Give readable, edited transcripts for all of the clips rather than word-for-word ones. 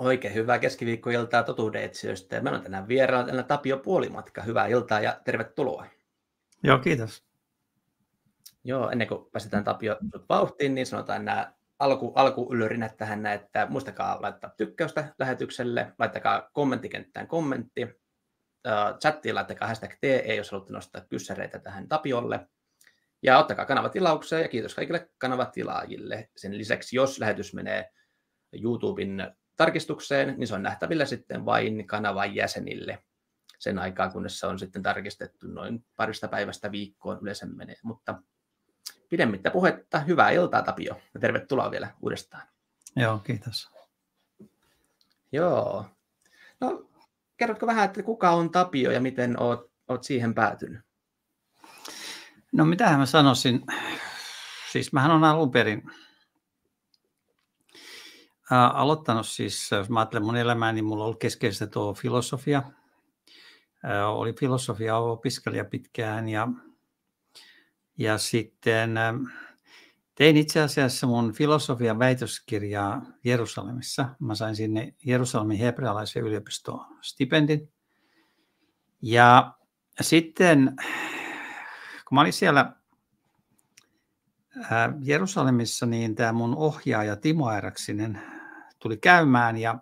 Oikein hyvää keskiviikkoiltaa totuudenetsijöistä. Ja meillä on tänään vieraana tänään Tapio Puolimatka. Hyvää iltaa ja tervetuloa. Joo, kiitos. Joo, ennen kuin päästetään Tapio sut vauhtiin, niin sanotaan nämä alkuylörinät tähän, että muistakaa laittaa tykkäystä lähetykselle, laittakaa kommenttikenttään kommentti, chattiin laittakaa #TE, jos haluatte nostaa kyssäreitä tähän Tapiolle. Ja ottakaa kanavatilaukseen ja kiitos kaikille kanavatilaajille. Sen lisäksi, jos lähetys menee YouTuben tarkistukseen, niin se on nähtävillä sitten vain kanavan jäsenille sen aikaa, kunnes se on sitten tarkistettu noin parista päivästä viikkoon yleensä menee. Mutta pidemmittä puhetta, hyvää iltaa Tapio ja tervetuloa vielä uudestaan. Joo, kiitos. Joo. No, kerrotko vähän, että kuka on Tapio ja miten oot siihen päätynyt? No mitähän mä sanoisin, siis mähän on alun perin aloittanut siis, jos mä ajattelen mun elämää, niin mulla on ollut keskeistä tuo filosofia. Oli filosofia-opiskelija pitkään ja sitten tein itse asiassa mun filosofian väitöskirjaa Jerusalemissa. Mä sain sinne Jerusalemin hebrealaisen yliopistoon stipendin. Ja sitten kun mä olin siellä Jerusalemissa, niin tämä mun ohjaaja Timo Airaksinen tuli käymään ja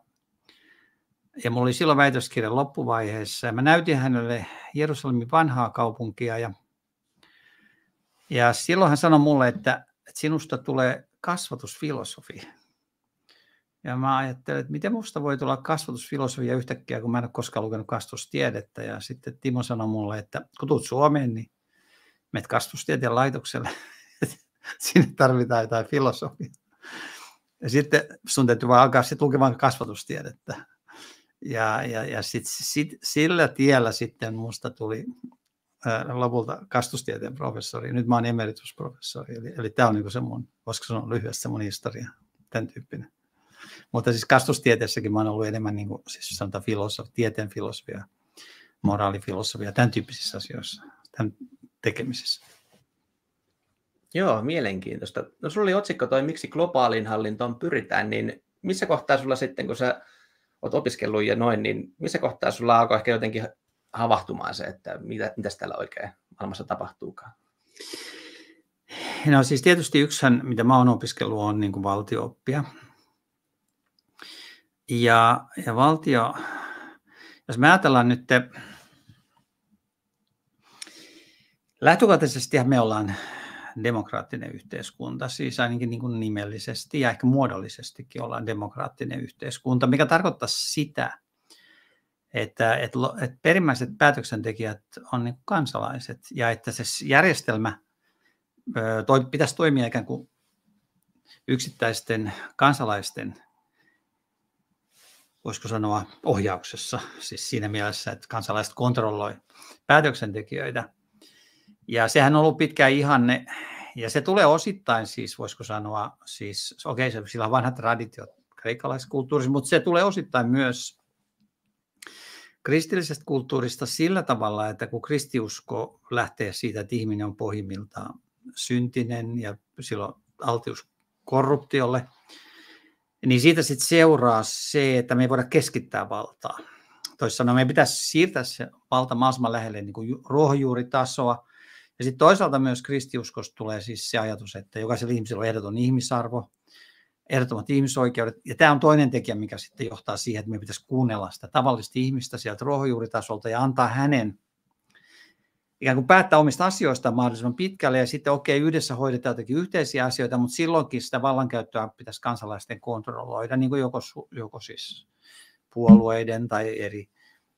mulla oli silloin väitöskirjan loppuvaiheessa ja mä näytin hänelle Jerusalemin vanhaa kaupunkia ja silloin hän sanoi mulle, että sinusta tulee kasvatusfilosofi. Ja mä ajattelin, että miten musta voi tulla kasvatusfilosofia yhtäkkiä, kun mä en ole koskaan lukenut kasvatustiedettä. Ja sitten Timo sanoi mulle, että kun tulet Suomeen, niin menet kasvatustieteen laitokselle. Sinne tarvitaan jotain filosofiaa. Ja sitten sun täytyy vaan alkaa sitten lukemaan kasvatustiedettä. Ja sitten sillä tiellä sitten musta tuli lopulta kasvatustieteen professori. Nyt mä oon emeritusprofessori. Eli tämä on niin se mun, voisiko sanoa lyhyesti se mun historia, tämän tyyppinen. Mutta siis kasvatustieteessäkin mä oon ollut enemmän niin kuin, siis sanotaan tieteen filosofia, moraalifilosofia, tämän tyyppisissä asioissa, tämän tekemisessä. Joo, mielenkiintoista. No sulla oli otsikko toi, miksi globaaliin hallintoon pyritään, niin missä kohtaa sulla sitten, kun sä oot opiskellut ja noin, niin missä kohtaa sulla alkoi ehkä jotenkin havahtumaan se, että mitäs täällä oikein maailmassa tapahtuukaan? No siis tietysti yksihän, mitä mä oon opiskellut, on niin kuin valtio-oppia. Ja valtio, jos me ajatellaan nyt, lähtökohtaisesti me ollaan demokraattinen yhteiskunta, siis ainakin niin kuin nimellisesti ja ehkä muodollisestikin ollaan demokraattinen yhteiskunta, mikä tarkoittaa sitä, että perimmäiset päätöksentekijät on niin kuin kansalaiset ja että se järjestelmä pitäisi toimia ikään kuin yksittäisten kansalaisten, voisiko sanoa, ohjauksessa, siis siinä mielessä, että kansalaiset kontrolloi päätöksentekijöitä. Ja sehän on ollut pitkä ihanne, ja se tulee osittain siis, voisiko sanoa, siis okei, sillä on vanhat traditiot kreikkalaiskulttuurissa, mutta se tulee osittain myös kristillisestä kulttuurista sillä tavalla, että kun kristiusko lähtee siitä, että ihminen on pohjimmiltaan syntinen ja silloin altius korruptiolle, niin siitä sitten seuraa se, että me ei voida keskittää valtaa. Toisin sanoen meidän pitäisi siirtää se valta mahdollisimman lähelle niin kuin ruohonjuuritasoa. Ja sitten toisaalta myös kristiuskosta tulee siis se ajatus, että jokaisella ihmisellä on ehdoton ihmisarvo, ehdottomat ihmisoikeudet. Ja tämä on toinen tekijä, mikä sitten johtaa siihen, että me pitäisi kuunnella sitä tavallista ihmistä sieltä ruohonjuuritasolta ja antaa hänen ikään kuin päättää omista asioistaan mahdollisimman pitkälle. Ja sitten yhdessä hoidetaan jotakin yhteisiä asioita, mutta silloinkin sitä vallankäyttöä pitäisi kansalaisten kontrolloida, niin kuin joko siis puolueiden tai eri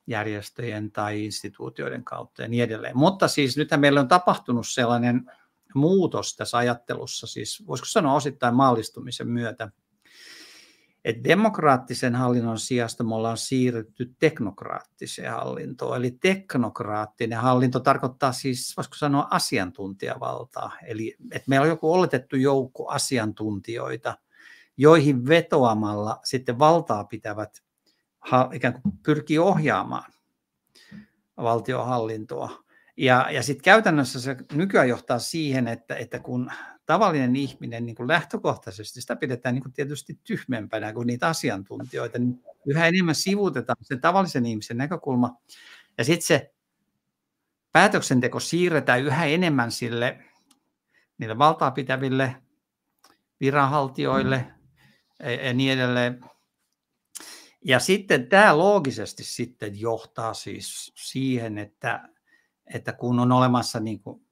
järjestöjen tai instituutioiden kautta ja niin edelleen. Mutta siis nythän meillä on tapahtunut sellainen muutos tässä ajattelussa, siis voisiko sanoa osittain maallistumisen myötä, että demokraattisen hallinnon sijasta me ollaan siirrytty teknokraattiseen hallintoon. Eli teknokraattinen hallinto tarkoittaa siis, voisiko sanoa, asiantuntijavaltaa. Eli että meillä on joku oletettu joukko asiantuntijoita, joihin vetoamalla sitten valtaa pitävät ikään kuin pyrkii ohjaamaan valtionhallintoa. Ja sitten käytännössä se nykyään johtaa siihen, että kun tavallinen ihminen niin kuin lähtökohtaisesti, sitä pidetään niin kuin tietysti tyhmempänä kuin niitä asiantuntijoita, niin yhä enemmän sivuutetaan sen tavallisen ihmisen näkökulma. Ja sitten se päätöksenteko siirretään yhä enemmän niille valtaa pitäville viranhaltijoille ja niin edelleen. Ja sitten tämä loogisesti sitten johtaa siis siihen, että kun on olemassa niin kuin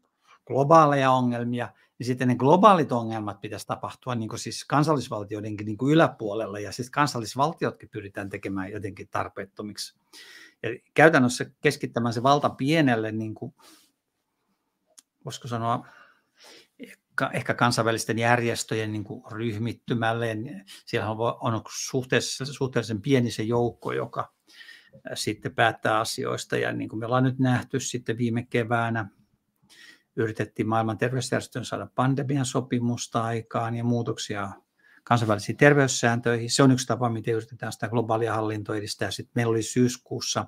globaaleja ongelmia, niin sitten ne globaalit ongelmat pitäisi tapahtua niin kuin siis kansallisvaltioidenkin niin kuin yläpuolella, ja sitten kansallisvaltiotkin pyritään tekemään jotenkin tarpeettomiksi. Ja käytännössä keskittämään se valta pienelle, niin kuin, voisiko sanoa, ehkä kansainvälisten järjestöjen niin kuin ryhmittymälle. Siellä on suhteellisen pieni se joukko, joka sitten päättää asioista. Ja niin kuin me ollaan nyt nähty sitten viime keväänä, yritettiin maailman terveysjärjestön saada pandemian sopimusta aikaan ja muutoksia kansainvälisiin terveyssääntöihin. Se on yksi tapa, miten yritetään sitä globaalia hallintoa edistää. Sitten meillä oli syyskuussa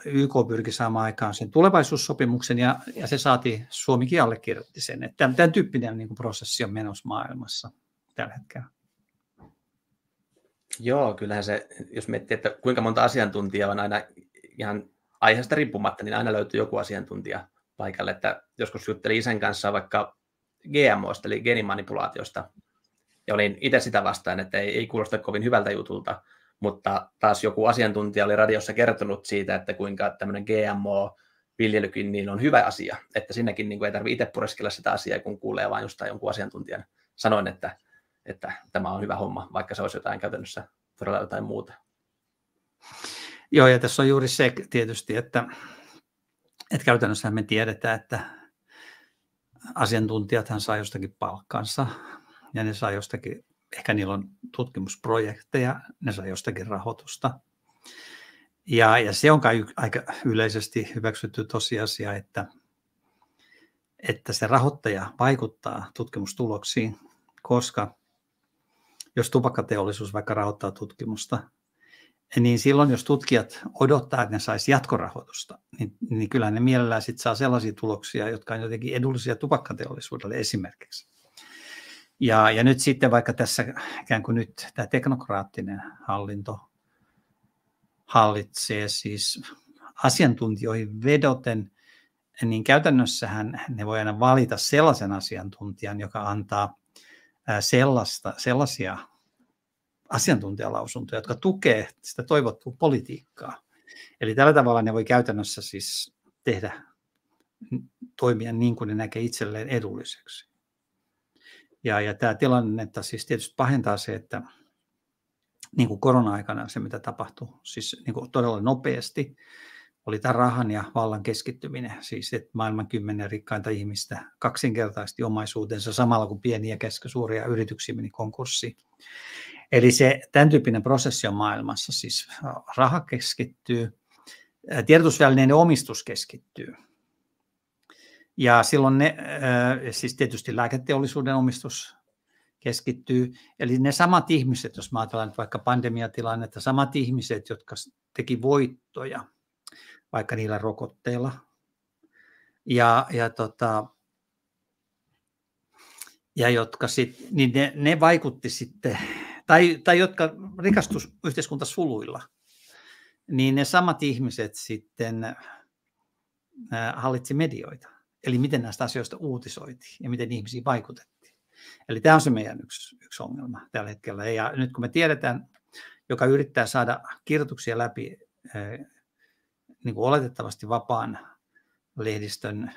YK pyrki saamaan aikaan sen tulevaisuussopimuksen ja se saatiin, Suomikin allekirjoitti sen. Että tämän tyyppinen niin kuin prosessi on menossa maailmassa tällä hetkellä. Joo, kyllähän se, jos miettii, että kuinka monta asiantuntijaa on aina ihan aiheesta riippumatta, niin aina löytyy joku asiantuntija paikalle. Että joskus juttelin isän kanssa vaikka GMOsta, eli geenimanipulaatiosta, ja olin itse sitä vastaan, että ei kuulosta kovin hyvältä jutulta, mutta taas joku asiantuntija oli radiossa kertonut siitä, että kuinka tämmöinen GMO-viljelykin niin on hyvä asia, että sinnekin niin kuin ei tarvitse itse pureskella sitä asiaa, kun kuulee vain jostain jonkun asiantuntijan sanoin, että tämä on hyvä homma, vaikka se olisi jotain käytännössä todella jotain muuta. Joo, ja tässä on juuri se tietysti, että käytännössä me tiedetään, että asiantuntijathan saa jostakin palkkansa, ja ne saa jostakin, ehkä niillä on tutkimusprojekteja, ne saa jostakin rahoitusta. Ja se on kai aika yleisesti hyväksytty tosiasia, että se rahoittaja vaikuttaa tutkimustuloksiin, koska jos tupakkateollisuus vaikka rahoittaa tutkimusta, niin silloin jos tutkijat odottaa, että ne saisi jatkorahoitusta, niin kyllä ne mielellään sit saa sellaisia tuloksia, jotka on jotenkin edullisia tupakkateollisuudelle esimerkiksi. Ja nyt sitten vaikka tässä ikään kuin nyt tämä teknokraattinen hallinto hallitsee siis asiantuntijoihin vedoten, niin käytännössähän ne voi aina valita sellaisen asiantuntijan, joka antaa sellaisia asiantuntijalausuntoja, jotka tukee sitä toivottua politiikkaa. Eli tällä tavalla ne voi käytännössä siis toimia niin kuin ne näkee itselleen edulliseksi. Ja tämä tilannetta siis tietysti pahentaa se, että niin kuin korona-aikana se, mitä tapahtui, siis niin kuin todella nopeasti, oli tämä rahan ja vallan keskittyminen, siis että maailman 10 rikkainta ihmistä kaksinkertaisesti omaisuutensa samalla kun pieniä ja keskisuuria yrityksiä meni konkurssiin. Eli se tämän tyyppinen prosessi on maailmassa, siis raha keskittyy, tiedotusvälineiden omistus keskittyy. Ja silloin siis tietysti lääketeollisuuden omistus keskittyy. Eli ne samat ihmiset, jos ajatellaan vaikka pandemiatilannetta, samat ihmiset, jotka teki voittoja vaikka niillä rokotteilla, ja jotka sitten, niin ne vaikutti sitten, tai jotka rikastus yhteiskuntasuluilla, niin ne samat ihmiset sitten hallitsi medioita. Eli miten näistä asioista uutisoitiin ja miten ihmisiin vaikutettiin. Eli tämä on se meidän yksi ongelma tällä hetkellä. Ja nyt kun me tiedetään, joka yrittää saada kirjoituksia läpi niin kuin oletettavasti vapaan lehdistön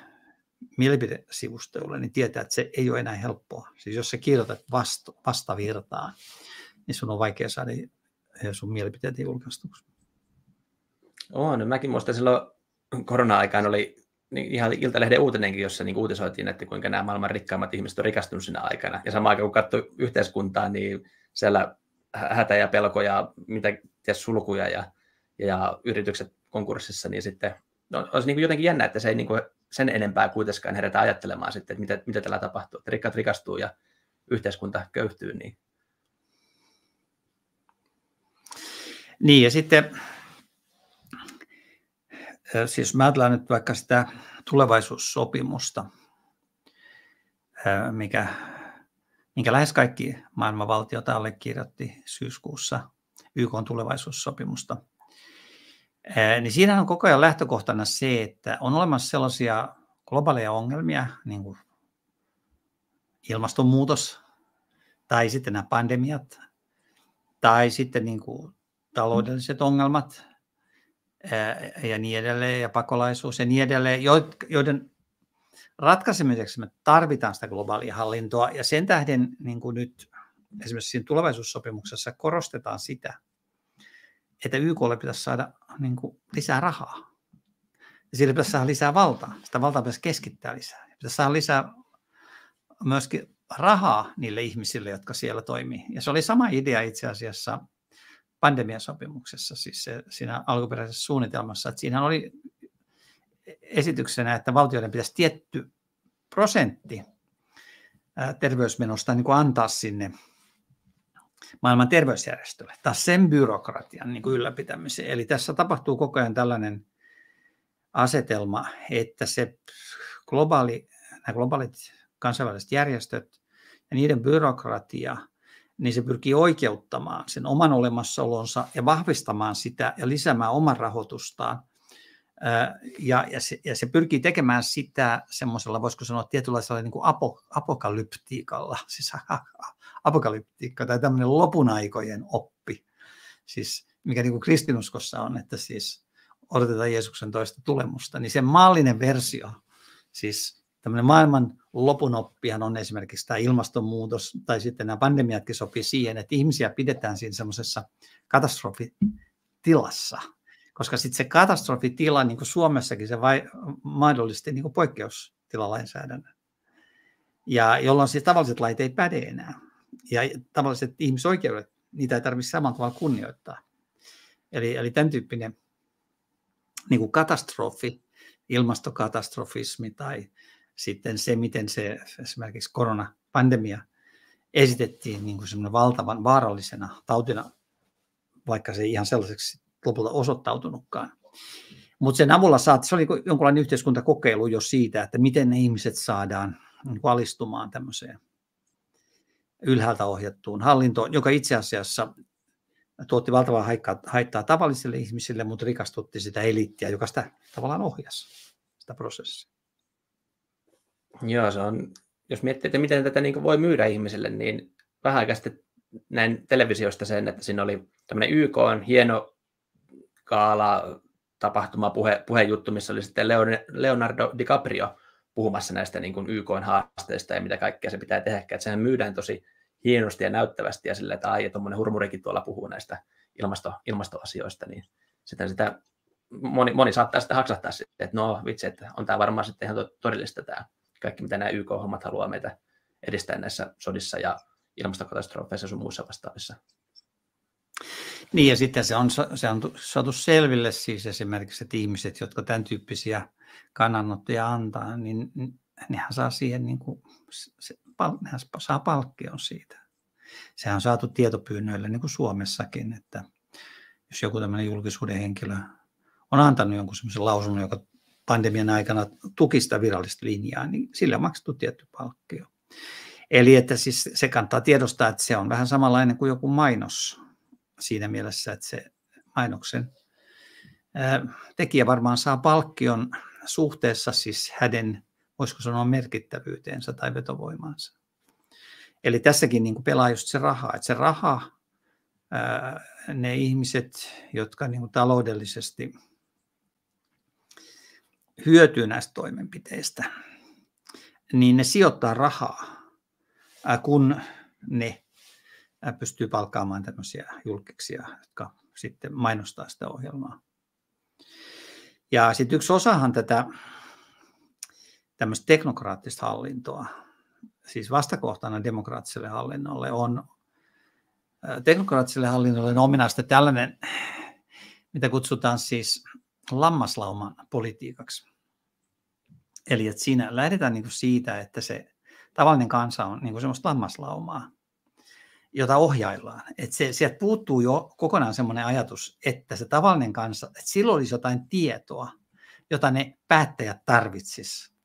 mielipidesivustoille, niin tietää, että se ei ole enää helppoa. Siis jos sä kirjoitat vastavirtaan, niin sun on vaikea saada sun mielipiteet julkaistuksi. No mäkin muistan silloin korona-aikaan oli niin ihan Iltalehden uutinenkin, jossa niin uutisoitiin, että kuinka nämä maailman rikkaimmat ihmiset on rikastunut siinä aikana. Ja samaan aikaan kun katsoi yhteiskuntaa, niin siellä hätä ja pelko ja sulkuja ja yritykset konkurssissa, niin sitten olisi niin jotenkin jännä, että se ei niin sen enempää kuitenkaan herätä ajattelemaan sitten, että mitä tällä tapahtuu. Että rikkaat rikastuu ja yhteiskunta köyhtyy. Niin ja sitten siis mä ajatellaan nyt vaikka sitä tulevaisuussopimusta, minkä lähes kaikki maailmanvaltiot allekirjoitti syyskuussa YK:n tulevaisuussopimusta. Niin siinä on koko ajan lähtökohtana se, että on olemassa sellaisia globaaleja ongelmia, niin kuin ilmastonmuutos, tai sitten nämä pandemiat, tai sitten niin kuin taloudelliset ongelmat, ja niin edelleen, ja pakolaisuus ja niin edelleen, joiden ratkaisemiseksi me tarvitaan sitä globaalia hallintoa, ja sen tähden niin kuin nyt esimerkiksi siinä tulevaisuussopimuksessa korostetaan sitä, että YK:lle pitäisi saada niin kuin lisää rahaa, ja sille pitäisi saada lisää valtaa, sitä valtaa pitäisi keskittää lisää, ja pitäisi saada lisää myöskin rahaa niille ihmisille, jotka siellä toimii, ja se oli sama idea itse asiassa pandemiasopimuksessa, siis siinä alkuperäisessä suunnitelmassa, että siinä oli esityksenä, että valtioiden pitäisi tietty prosentti terveysmenosta niin kuin antaa sinne maailman terveysjärjestölle, taas sen byrokratian niin kuin ylläpitämiseen. Eli tässä tapahtuu koko ajan tällainen asetelma, että se nämä globaalit kansainväliset järjestöt ja niiden byrokratia, niin se pyrkii oikeuttamaan sen oman olemassaolonsa ja vahvistamaan sitä ja lisäämään oman rahoitustaan. Ja se pyrkii tekemään sitä semmoisella, voisiko sanoa, tietynlaisella niin kuin apokalyptiikalla, siis apokalyptiikka tai tämmöinen lopun aikojen oppi, siis mikä niin kuin kristinuskossa on, että siis odotetaan Jeesuksen toista tulemusta, niin sen maallinen versio, siis tämmöinen maailman lopunoppihan on esimerkiksi tämä ilmastonmuutos, tai sitten nämä pandemiatkin sopii siihen, että ihmisiä pidetään siinä semmoisessa katastrofitilassa, koska sitten se katastrofitila, niin kuin Suomessakin, se mahdollisti niin kuin poikkeustilalainsäädännön, ja jolloin siis tavalliset lait ei päde enää, ja tavalliset ihmisoikeudet, niitä ei tarvitse samalla tavalla kunnioittaa. Eli tämän tyyppinen niin kuin katastrofi, ilmastokatastrofismi tai sitten se, miten se esimerkiksi koronapandemia esitettiin niin kuin semmoinen valtavan vaarallisena tautina, vaikka se ei ihan sellaiseksi lopulta osoittautunutkaan. Mutta sen avulla se oli jonkinlainen yhteiskuntakokeilu jo siitä, että miten ne ihmiset saadaan niin kuin alistumaan tämmöiseen ylhäältä ohjattuun hallintoon, joka itse asiassa tuotti valtavaa haittaa tavallisille ihmisille, mutta rikastutti sitä eliittiä, joka sitä tavallaan ohjasi, sitä prosessia. Joo, se on, jos miettii, että miten tätä niin voi myydä ihmisille, niin vähän aikaa sitten näin televisiosta sen, että siinä oli tämmöinen YK:n hieno gaala-tapahtuma, puhejuttu, missä oli sitten Leonardo DiCaprio puhumassa näistä niin kuin YK:n haasteista ja mitä kaikkea se pitää tehdä. Että sehän myydään tosi hienosti ja näyttävästi ja silleen, että ai, tuommoinen hurmurikin tuolla puhuu näistä ilmastoasioista, niin sitä moni saattaa sitten haksahtaa sitten, että no vitsi, että on tämä varmaan sitten ihan todellista tämä kaikki, mitä nämä YK-hommat haluaa meitä edistää näissä sodissa ja ilmastokatastrofeissa ja sun muissa vastaavissa. Niin ja sitten se on saatu selville siis esimerkiksi, että ihmiset, jotka tämän tyyppisiä kannanottoja antaa, niin nehän saa siihen niin kuin, nehän saa palkkion siitä. Sehän on saatu tietopyynnöillä niin kuin Suomessakin, että jos joku tämmöinen julkisuuden henkilö on antanut jonkun semmoisen lausunnon, joka pandemian aikana tuki sitä virallista linjaa, niin sille on maksettu tietty palkkio. Eli että siis se kannattaa tiedostaa, että se on vähän samanlainen kuin joku mainos siinä mielessä, että se mainoksen tekijä varmaan saa palkkion suhteessa siis hänen, voisiko sanoa, merkittävyyteensä tai vetovoimaansa. Eli tässäkin niin kuin pelaa just se raha, että se raha, ne ihmiset, jotka niin kuin taloudellisesti hyötyy näistä toimenpiteistä, niin ne sijoittaa rahaa, kun ne pystyy palkkaamaan tämmöisiä julkiksia, jotka sitten mainostaa sitä ohjelmaa. Ja sitten yksi osahan tätä tämmöistä teknokraattista hallintoa, siis vastakohtana demokraattiselle hallinnolle on, teknokraattiselle hallinnolle on ominaista tällainen, mitä kutsutaan siis lammaslauman politiikaksi. Eli että siinä lähdetään niin kuin siitä, että se tavallinen kansa on niin kuin semmoista lammaslaumaa, jota ohjaillaan. Että sieltä puuttuu jo kokonaan semmoinen ajatus, että se tavallinen kansa, että silloin olisi jotain tietoa, jota ne päättäjät tarvitsisivat,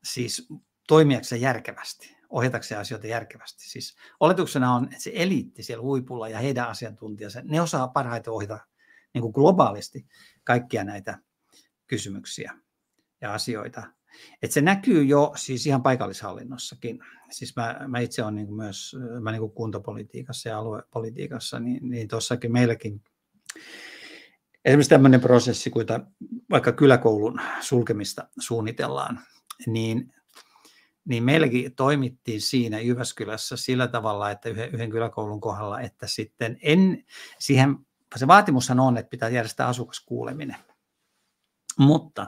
siis toimijakseen järkevästi, ohjatakseen asioita järkevästi. Siis oletuksena on, että se eliitti siellä huipulla ja heidän asiantuntijansa, ne osaa parhaiten ohjata niin kuin globaalisti kaikkia näitä kysymyksiä ja asioita. Että se näkyy jo siis ihan paikallishallinnossakin. Siis mä itse olen niin kuin myös niin kuin kuntapolitiikassa ja aluepolitiikassa, niin tuossakin meilläkin esimerkiksi tämmöinen prosessi, kun vaikka kyläkoulun sulkemista suunnitellaan, niin meilläkin toimittiin siinä Jyväskylässä sillä tavalla, että yhden kyläkoulun kohdalla, että sitten se vaatimushan on, että pitää järjestää asukaskuuleminen. Mutta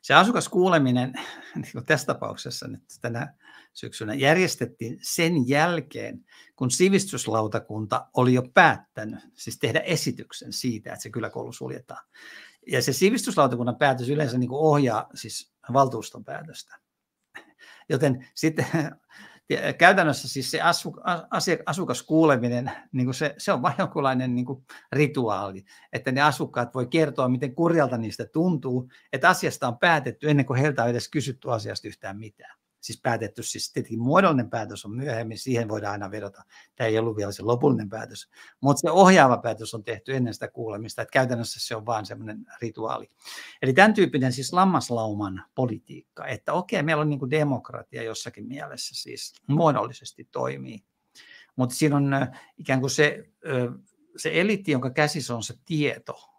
se asukaskuuleminen niin tässä tapauksessa nyt tänä syksynä järjestettiin sen jälkeen, kun sivistyslautakunta oli jo päättänyt siis tehdä esityksen siitä, että se kyläkoulu suljetaan. Ja se sivistyslautakunnan päätös yleensä niin kuin ohjaa siis valtuuston päätöstä. Joten sitten käytännössä siis se asukaskuuleminen, niin kuin se on vain jonkunlainen niin kuin rituaali, että ne asukkaat voi kertoa, miten kurjalta niistä tuntuu, että asiasta on päätetty ennen kuin heiltä on edes kysytty asiasta yhtään mitään. Siis päätetty, siis tietenkin muodollinen päätös on myöhemmin, siihen voidaan aina vedota. Tämä ei ollut vielä se lopullinen päätös, mutta se ohjaava päätös on tehty ennen sitä kuulemista, että käytännössä se on vain semmoinen rituaali. Eli tämän tyyppinen siis lammaslauman politiikka, että okei, meillä on niin kuin demokratia jossakin mielessä siis muodollisesti toimii, mutta siinä on ikään kuin se eliitti, jonka käsissä on se tieto,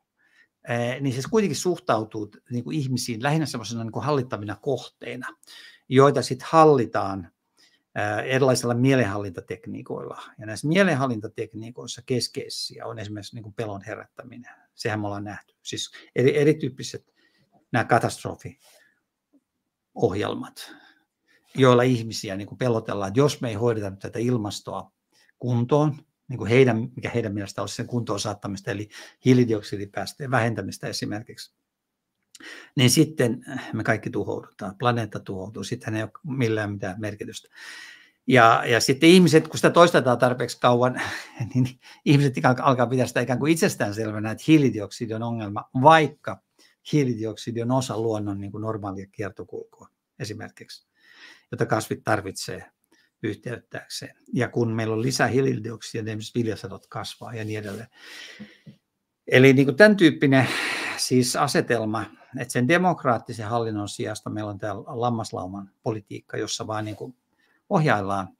niin se kuitenkin suhtautuu niin kuin ihmisiin lähinnä semmoisena niin kuin hallittavina kohteina, joita sitten hallitaan erilaisilla mielenhallintatekniikoilla. Ja näissä mielenhallintatekniikoissa keskeisiä on esimerkiksi niin kuin pelon herättäminen. Sehän me ollaan nähty. Siis erityyppiset nämä katastrofiohjelmat, joilla ihmisiä niin kuin pelotellaan, että jos me ei hoideta tätä ilmastoa kuntoon, niin kuin mikä heidän mielestä olisi sen kuntoon saattamista, eli hiilidioksidipäästöjen vähentämistä esimerkiksi, niin sitten me kaikki tuhoudutaan, planeetta tuhoutuu, sitten ei ole millään mitään merkitystä. Ja sitten ihmiset, kun sitä toistetaan tarpeeksi kauan, niin ihmiset alkaa pitää sitä ikään kuin itsestäänselvänä, että hiilidioksidi on ongelma, vaikka hiilidioksidi on osa luonnon niin kuin normaalia kiertokulkua esimerkiksi, jota kasvit tarvitsee yhteyttääkseen. Ja kun meillä on lisää hiilidioksidia, niin esimerkiksi viljasadot kasvaa ja niin edelleen. Eli niin kuin tämän tyyppinen siis asetelma, että sen demokraattisen hallinnon sijasta meillä on tämä lammaslauman politiikka, jossa vaan niin kuin ohjaillaan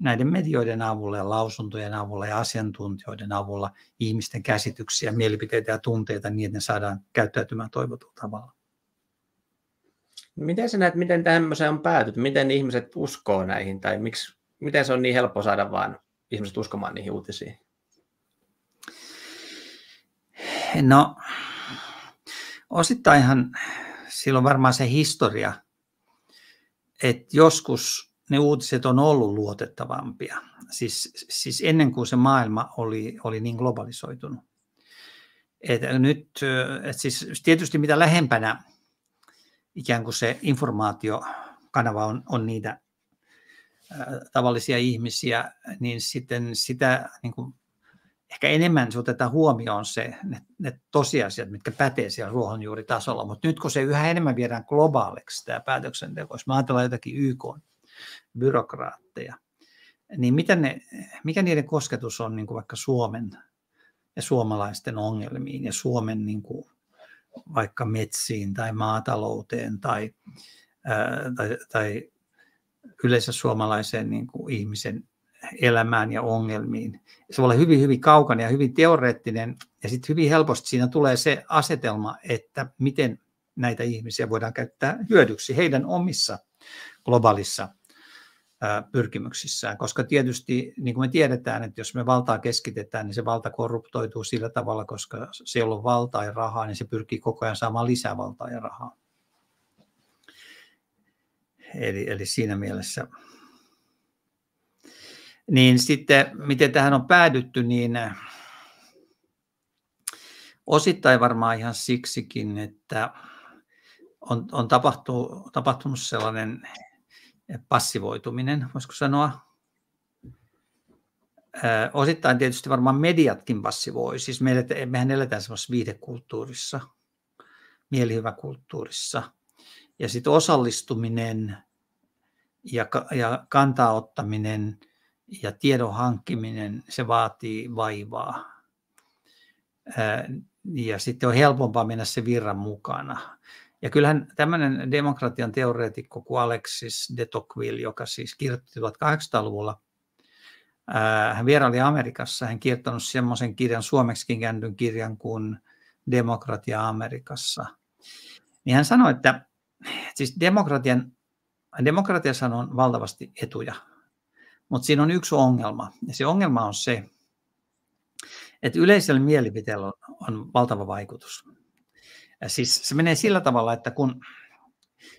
näiden medioiden avulla ja lausuntojen avulla ja asiantuntijoiden avulla ihmisten käsityksiä, mielipiteitä ja tunteita niin, että ne saadaan käyttäytymään toivotulla tavalla. Miten sä näet, miten tämmöiseen on päätynyt? Miten ihmiset uskoo näihin? Tai miten se on niin helppo saada vaan ihmiset uskomaan niihin uutisiin? No, osittainhan silloin varmaan se historia, että joskus ne uutiset on ollut luotettavampia. Siis ennen kuin se maailma oli niin globalisoitunut. Siis tietysti mitä lähempänä ikään kuin se informaatiokanava on niitä tavallisia ihmisiä, niin sitten sitä niin kuin ehkä enemmän se otetaan huomioon ne tosiasiat, mitkä pätee siellä ruohonjuuritasolla, mutta nyt kun se yhä enemmän viedään globaaliksi tämä päätöksenteko, jos me ajatellaan jotakin YK-byrokraatteja, niin mikä niiden kosketus on niin kuin vaikka Suomen ja suomalaisten ongelmiin ja Suomen niin kuin vaikka metsiin tai maatalouteen tai yleensä suomalaiseen niin kuin ihmisen elämään ja ongelmiin. Se voi olla hyvin, hyvin kaukainen ja hyvin teoreettinen, ja sitten hyvin helposti siinä tulee se asetelma, että miten näitä ihmisiä voidaan käyttää hyödyksi heidän omissa globaalissa pyrkimyksissään, koska tietysti, niin kuin me tiedetään, että jos me valtaa keskitetään, niin se valta korruptoituu sillä tavalla, koska se, jolla on valtaa ja rahaa, niin se pyrkii koko ajan saamaan lisää valtaa ja rahaa. Eli siinä mielessä. Niin sitten, miten tähän on päädytty, niin osittain varmaan ihan siksikin, että on tapahtunut sellainen passivoituminen, voisiko sanoa. Osittain tietysti varmaan mediatkin passivoi. Siis mehän eletään semmoisessa viihdekulttuurissa, mielihyväkulttuurissa. Ja sitten osallistuminen ja kantaa ottaminen ja tiedon hankkiminen, se vaatii vaivaa. Ja sitten on helpompaa mennä se virran mukana. Ja kyllähän tämmöinen demokratian teoreetikko kuin Alexis de Tocqueville, joka siis kirjoitti 1800-luvulla, hän vieraili Amerikassa, hän kirjoittanut semmoisen kirjan, suomeksikin käännetyn kirjan kuin Demokratia Amerikassa. Niin hän sanoi, että siis demokratiassa on valtavasti etuja, mutta siinä on yksi ongelma. Ja se ongelma on se, että yleisellä mielipiteellä on valtava vaikutus. Ja siis se menee sillä tavalla, että kun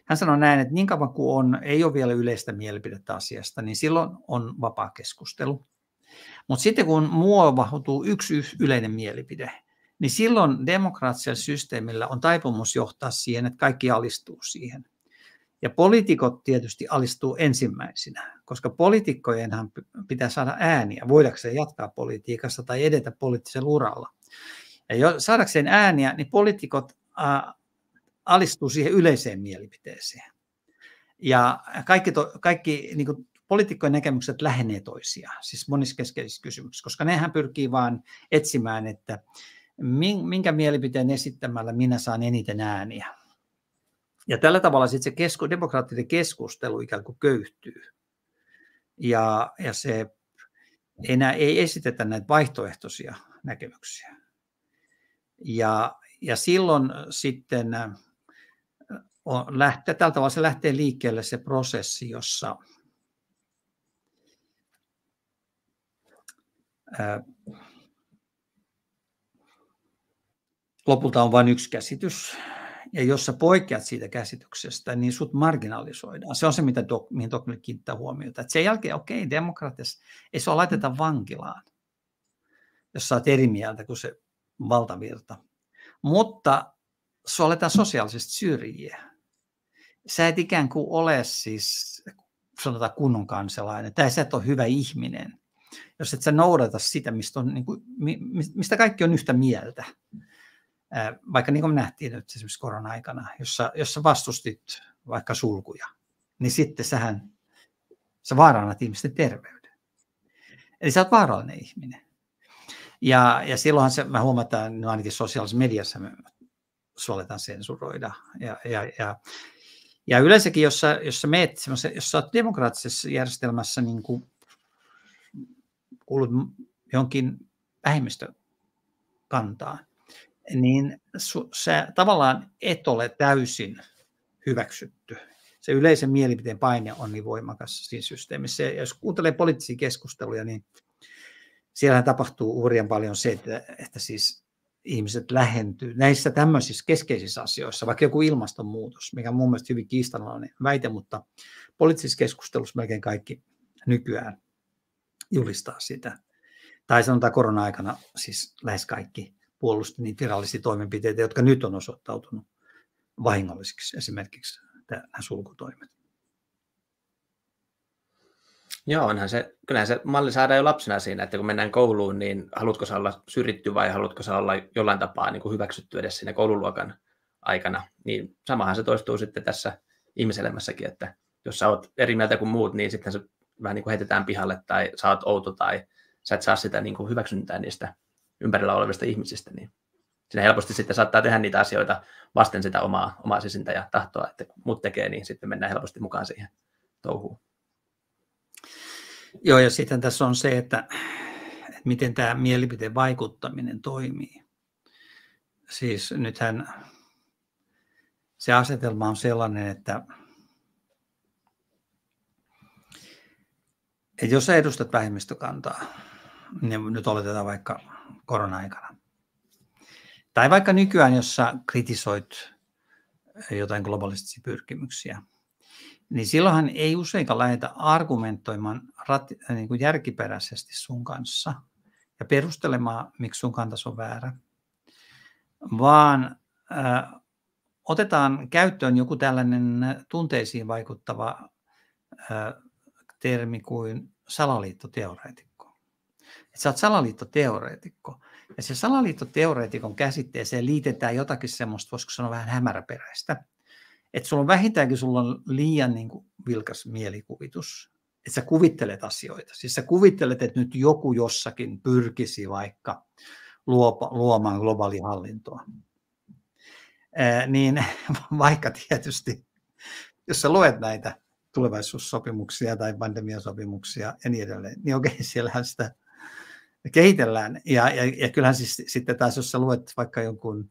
hän sanoi näin, että niin kauan kuin ei ole vielä yleistä mielipidettä asiasta, niin silloin on vapaa keskustelu. Mutta sitten kun muovautuu yksi yleinen mielipide, niin silloin demokraattisella systeemillä on taipumus johtaa siihen, että kaikki alistuu siihen. Ja poliitikot tietysti alistuu ensimmäisinä, koska poliitikkojenhan pitää saada ääniä, voidakseen jatkaa politiikassa tai edetä poliittisella uralla. Ja saadakseen ääniä, niin poliitikot alistuu siihen yleiseen mielipiteeseen. Ja kaikki niin kuin poliitikkojen näkemykset lähenee toisiaan, siis monissa keskeisissä kysymyksissä, koska nehän pyrkii vaan etsimään, että minkä mielipiteen esittämällä minä saan eniten ääniä. Ja tällä tavalla sitten se demokraattinen keskustelu ikään kuin köyhtyy. Ja se enää ei esitetä näitä vaihtoehtoisia näkemyksiä. Ja silloin sitten tällä tavalla se lähtee liikkeelle se prosessi, jossa lopulta on vain yksi käsitys. Ja jos sä poikkeat siitä käsityksestä, niin sut marginalisoidaan. Se on se, mihin Tocqueville kiinnittää huomiota. Että sen jälkeen, demokratiassa ei sua laiteta vankilaan, jos sä oot eri mieltä kuin se valtavirta. Mutta sua aletaan sosiaalisesti syrjiä. Sä et ikään kuin ole siis, sanotaan kunnon kansalainen, tai sä et ole hyvä ihminen, jos et sä noudata sitä, mistä kaikki on yhtä mieltä. Vaikka niin kuin me nähtiin nyt esimerkiksi korona-aikana, jossa vastustit vaikka sulkuja, niin sitten sä vaarannat ihmisten terveyden. Eli sä oot vaarallinen ihminen. Ja silloinhan mä huomataan, no ainakin sosiaalisessa mediassa me aletaan sensuroida. Ja yleensäkin, jos sä oot demokraattisessa järjestelmässä, niin kuin kuulut jonkin vähemmistökantaan, niin sä tavallaan et ole täysin hyväksytty. Se yleisen mielipiteen paine on niin voimakas siinä systeemissä. Ja jos kuuntelee poliittisia keskusteluja, niin siellähän tapahtuu hurjan paljon se, että siis ihmiset lähentyy näissä tämmöisissä keskeisissä asioissa, vaikka joku ilmastonmuutos, mikä on mun mielestä hyvin kiistanalainen väite, mutta poliittisissa keskustelussa melkein kaikki nykyään julistaa sitä. Tai sanotaan korona-aikana siis lähes kaikki puolusti niitä virallisia toimenpiteitä, jotka nyt on osoittautunut vahingollisiksi, esimerkiksi nämä sulkutoimet. Joo, kyllähän se malli saadaan jo lapsena siinä, että kun mennään kouluun, niin haluatko sä olla syrjitty vai haluatko sä olla jollain tapaa niin kuin hyväksytty edes siinä koululuokan aikana. Niin samahan se toistuu sitten tässä ihmiselämässäkin, että jos sä oot eri mieltä kuin muut, niin sitten se vähän niin kuin heitetään pihalle tai sä oot outo tai sä et saa sitä niin kuin hyväksyntää niistä ympärillä olevista ihmisistä, niin siinä helposti sitten saattaa tehdä niitä asioita vasten sitä omaa sisintä ja tahtoa, että muut tekee, niin sitten mennään helposti mukaan siihen touhuun. Joo, ja sitten tässä on se, että miten tämä mielipiteen vaikuttaminen toimii. Siis nythän se asetelma on sellainen, että jos sä edustat vähemmistökantaa, niin nyt oletetaan vaikka korona-aikana, tai vaikka nykyään, jos sä kritisoit jotain globalistisia pyrkimyksiä, niin silloinhan ei useinkaan lähdetä argumentoimaan niin kuin järkiperäisesti sun kanssa ja perustelemaan, miksi sun kantas on väärä, vaan otetaan käyttöön joku tällainen tunteisiin vaikuttava termi kuin salaliittoteoreetikko. Että sä oot salaliittoteoreetikko, Ja se salaliittoteoreetikon käsitteeseen liitetään jotakin semmoista, voisiko sanoa vähän hämäräperäistä. Että sulla on liian niin kuin vilkas mielikuvitus. Että sä kuvittelet asioita. Siis sä kuvittelet, että nyt joku jossakin pyrkisi vaikka luomaan globaalia hallintoa. Niin vaikka tietysti, jos sä luet näitä tulevaisuussopimuksia tai pandemiasopimuksia ja niin edelleen, niin okei, siellähän sitä kehitellään. Ja kyllähän siis sitten taas, jos sä luet vaikka jonkun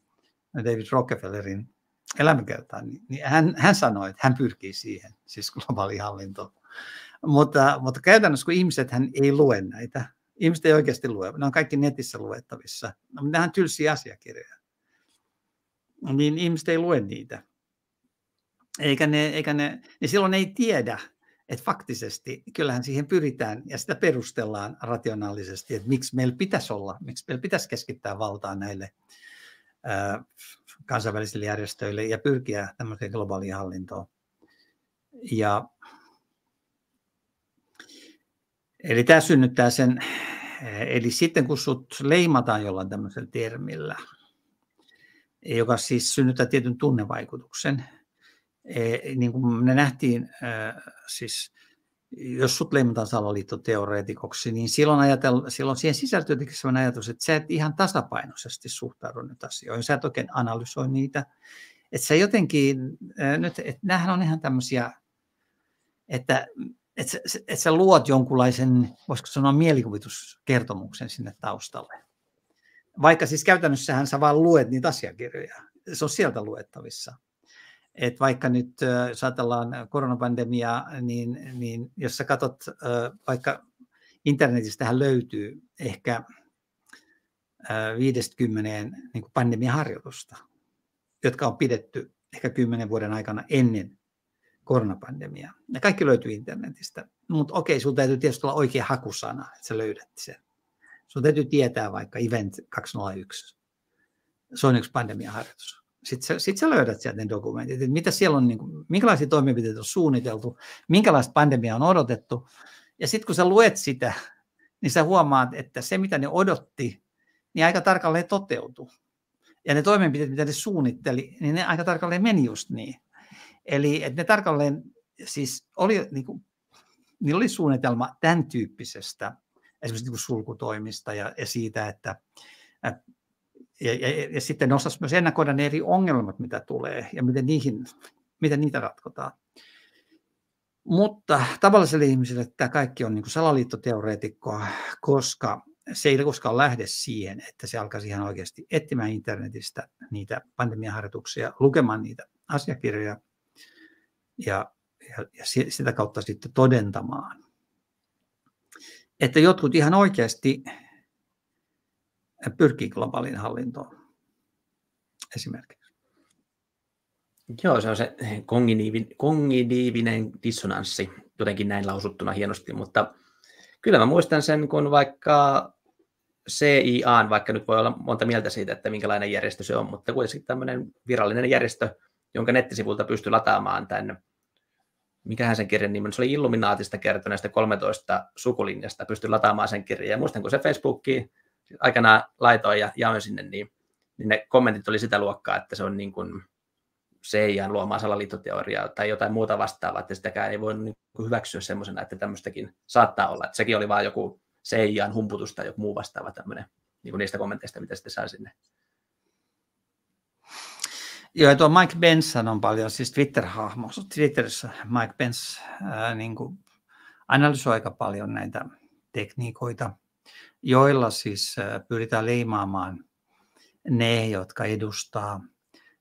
David Rockefellerin elämäkertaan, niin hän sanoi, että hän pyrkii siihen, siis globaaliin hallintoon. Mutta käytännössä, kun ihmiset hän ei lue näitä, ihmiset ei oikeasti lue, ne on kaikki netissä luettavissa, no, nämä on tylsiä asiakirjoja, niin ihmiset ei lue niitä. Eikä ne silloin ei tiedä, että faktisesti kyllähän siihen pyritään ja sitä perustellaan rationaalisesti, että miksi meillä pitäisi keskittää valtaa näille kansainvälisille järjestöille ja pyrkiä tämmöiseen globaaliin hallintoon. Eli tämä synnyttää sen, eli sitten kun sut leimataan jollain tämmöisellä termillä, joka siis synnyttää tietyn tunnevaikutuksen, niin kuin me nähtiin, siis jos sut leimataan salaliittoteoreetikoksi, niin silloin siihen sisältyy jotenkin sellainen ajatus, että sä et ihan tasapainoisesti suhtaudu nyt asioihin, sä et oikein analysoi niitä, että sä jotenkin, että näähän on ihan tämmöisiä, että sä luot jonkunlaisen, voisiko sanoa mielikuvituskertomuksen sinne taustalle. Vaikka siis käytännössähän sä vaan luet niitä asiakirjoja, se on sieltä luettavissa. Et vaikka nyt jos ajatellaan koronapandemiaa, niin jos sä katsot, vaikka internetistähän löytyy ehkä 50 niin kuin pandemiaharjoitusta, jotka on pidetty ehkä 10 vuoden aikana ennen koronapandemiaa. Ja kaikki löytyy internetistä. Mutta okei, sulla täytyy tietysti olla oikea hakusana, että sä löydät sen. Sulla täytyy tietää vaikka Event 201. Se on yksi pandemiaharjoitus. Sitten sä löydät sieltä ne dokumentit, että mitä siellä on, niin kuin, minkälaisia toimenpiteitä on suunniteltu, minkälaista pandemiaa on odotettu. Ja sitten kun sä luet sitä, niin sä huomaat, että se mitä ne odotti, niin aika tarkalleen toteutui. Ja ne toimenpiteet, mitä ne suunnitteli, niin ne aika tarkalleen meni just niin. Eli että ne tarkalleen, siis oli, niin kuin, niillä oli suunnitelma tämän tyyppisestä, esimerkiksi niin kuin sulkutoimista ja siitä, että ja sitten ne osasivat myös ennakoida ne eri ongelmat, mitä tulee ja miten niitä ratkotaan. Mutta tavalliselle ihmiselle tämä kaikki on niin kuin salaliittoteoreetikkoa, koska se ei koskaan lähde siihen, että se alkaisi ihan oikeasti etsimään internetistä niitä pandemiaharjoituksia, lukemaan niitä asiakirjoja ja sitä kautta sitten todentamaan, että jotkut ihan oikeasti pyrkii globaaliin hallintoon esimerkiksi. Joo, se on se kognitiivinen dissonanssi, jotenkin näin lausuttuna hienosti, mutta kyllä mä muistan sen, kun vaikka CIA, vaikka nyt voi olla monta mieltä siitä, että minkälainen järjestö se on, mutta kuitenkin tämmöinen virallinen järjestö, jonka nettisivulta pystyy lataamaan tämän, mikähän sen kirjan nimi, se oli Illuminaatista kertoneesta 13 sukulinjasta, pystyy lataamaan sen kirjan. Ja muistan, kun se Facebookiin aikanaan laitoin ja jaoin sinne, niin ne kommentit oli sitä luokkaa, että se on niin kuin CIAn luomaa salaliittoteoriaa tai jotain muuta vastaavaa, että sitäkään ei voi niin kuin hyväksyä semmoisena, että tämmöistäkin saattaa olla. Että sekin oli vaan joku CIAn humputus tai joku muu vastaava tämmöinen, niin kuin niistä kommenteista, mitä sitten sai sinne. Joo, tuo Mike Pence on paljon, siis Twitter-hahmo. Twitterissä Mike Pence niin kuin analysoi aika paljon näitä tekniikoita, joilla siis pyritään leimaamaan ne, jotka edustaa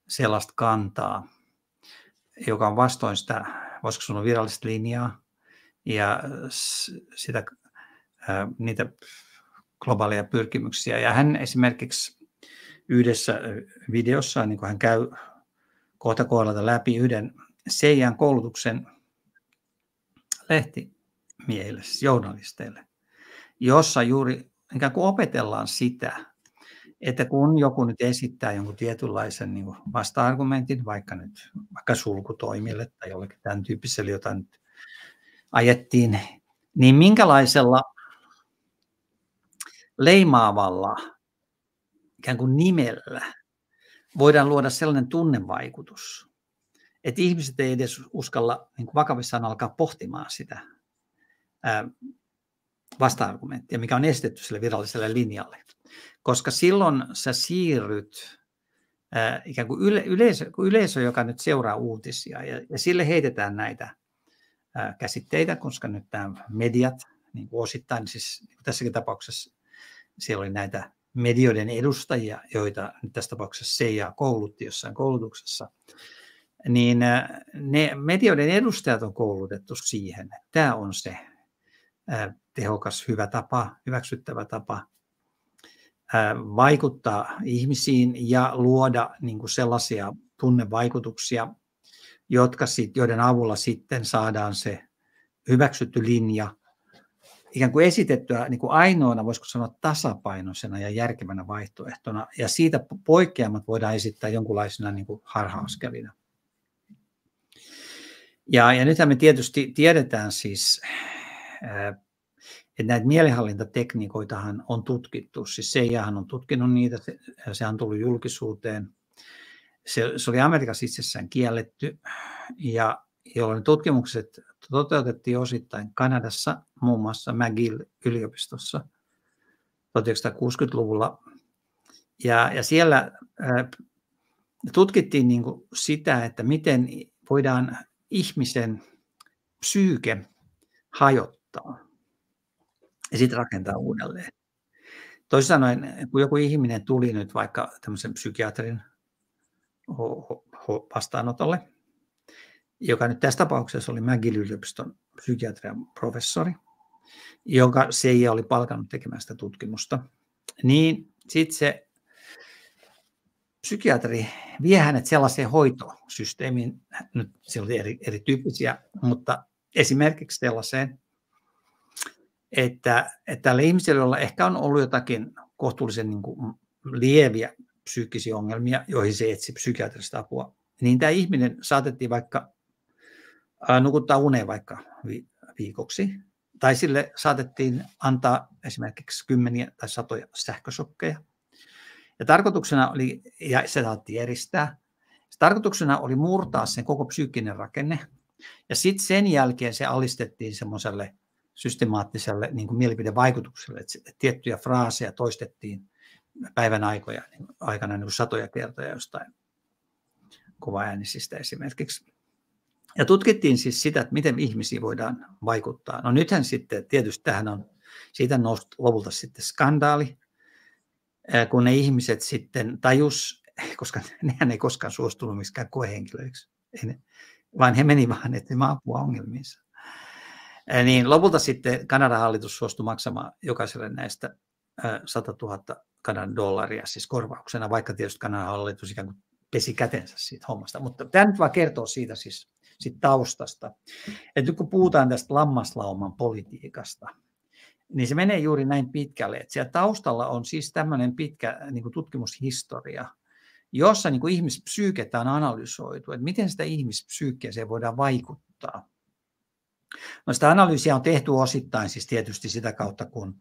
sellaista kantaa, joka on vastoin sitä, voisiko sanoa virallista linjaa ja niitä globaaleja pyrkimyksiä. Ja hän esimerkiksi yhdessä videossa, niin kuin hän käy kohta kohdalta läpi yhden CIAn koulutuksen lehtimiehille, siis journalisteille, jossa juuri ikään kuin opetellaan sitä, että kun joku nyt esittää jonkun tietynlaisen niin kuin vasta-argumentin, vaikka sulkutoimille tai jollekin tämän tyyppiselle, jota nyt ajettiin, niin minkälaisella leimaavalla ikään kuin nimellä voidaan luoda sellainen tunnevaikutus, että ihmiset ei edes uskalla niin kuin vakavissaan alkaa pohtimaan sitä vasta-argumenttia, mikä on esitetty sille viralliselle linjalle. Koska silloin sä siirryt ikään kuin yleisö, joka nyt seuraa uutisia, ja sille heitetään näitä käsitteitä, koska nyt nämä mediat niin kuin osittain, siis niin kuin tässäkin tapauksessa siellä oli näitä medioiden edustajia, joita nyt tässä tapauksessa CIA koulutti jossain koulutuksessa, niin ne medioiden edustajat on koulutettu siihen, että tämä on se tehokas, hyvä tapa, hyväksyttävä tapa vaikuttaa ihmisiin ja luoda niin kuin sellaisia tunnevaikutuksia, joiden avulla sitten saadaan se hyväksytty linja ikään kuin esitettyä niin kuin ainoana, voisiko sanoa tasapainoisena ja järkevänä vaihtoehtona, ja siitä poikkeamat voidaan esittää jonkunlaisena niin kuin harha-askelina. Ja nythän me tietysti tiedetään siis, että näitä mielihallintatekniikoitahan on tutkittu, siis CIAhan on tutkinut niitä, se on tullut julkisuuteen. Se oli Amerikassa itsessään kielletty, ja jolloin tutkimukset toteutettiin osittain Kanadassa, muun muassa McGill-yliopistossa 1960-luvulla. Ja siellä tutkittiin niin kuin sitä, että miten voidaan ihmisen psyyke hajottaa ja sitten rakentaa uudelleen. Toisin sanoen, kun joku ihminen tuli nyt vaikka tämmöisen psykiatrin vastaanotolle, joka nyt tässä tapauksessa oli McGill-yliopiston psykiatrian professori, jonka CIA oli palkannut tekemään sitä tutkimusta, niin sitten se psykiatri vie hänet sellaiseen hoitosysteemiin, nyt siellä oli erityyppisiä, mutta esimerkiksi sellaiseen, että tälle ihmiselle, jolla ehkä on ollut jotakin kohtuullisen niin kuin lieviä psyykkisiä ongelmia, joihin se etsi psykiatrista apua, niin tämä ihminen saatettiin vaikka nukuttaa uneen vaikka viikoksi, tai sille saatettiin antaa esimerkiksi 10 tai 100 sähkösokkeja. Ja tarkoituksena oli, ja se saatiin eristää, tarkoituksena oli murtaa sen koko psyykkinen rakenne, ja sitten sen jälkeen se alistettiin semmoiselle systemaattiselle niin kuin mielipidevaikutukselle, että tiettyjä fraaseja toistettiin päivän aikana niin kuin 100 kertoja jostain kovaäänisistä esimerkiksi. Ja tutkittiin siis sitä, että miten ihmisiin voidaan vaikuttaa. No nythän sitten tietysti tähän on, siitä nousi lopulta sitten skandaali, kun ne ihmiset sitten tajus, koska nehän ei koskaan suostunut miksikään koehenkilöiksi, vaan he meni vaan etsimään apua ongelmiinsa. Niin lopulta sitten Kanadan hallitus suostui maksamaan jokaiselle näistä 100 000 Kanadan dollaria siis korvauksena, vaikka tietysti Kanadan hallitus ikään kuin pesi kätensä siitä hommasta. Mutta tämä nyt vaan kertoo siitä siis siitä taustasta. Että nyt kun puhutaan tästä lammaslauman politiikasta, niin se menee juuri näin pitkälle, että siellä taustalla on siis tämmöinen pitkä niin kuin tutkimushistoria, jossa niin kuin ihmispsyykettä on analysoitu, että miten sitä ihmispsyykkeeseen voidaan vaikuttaa. No sitä analyysiä on tehty osittain siis tietysti sitä kautta, kun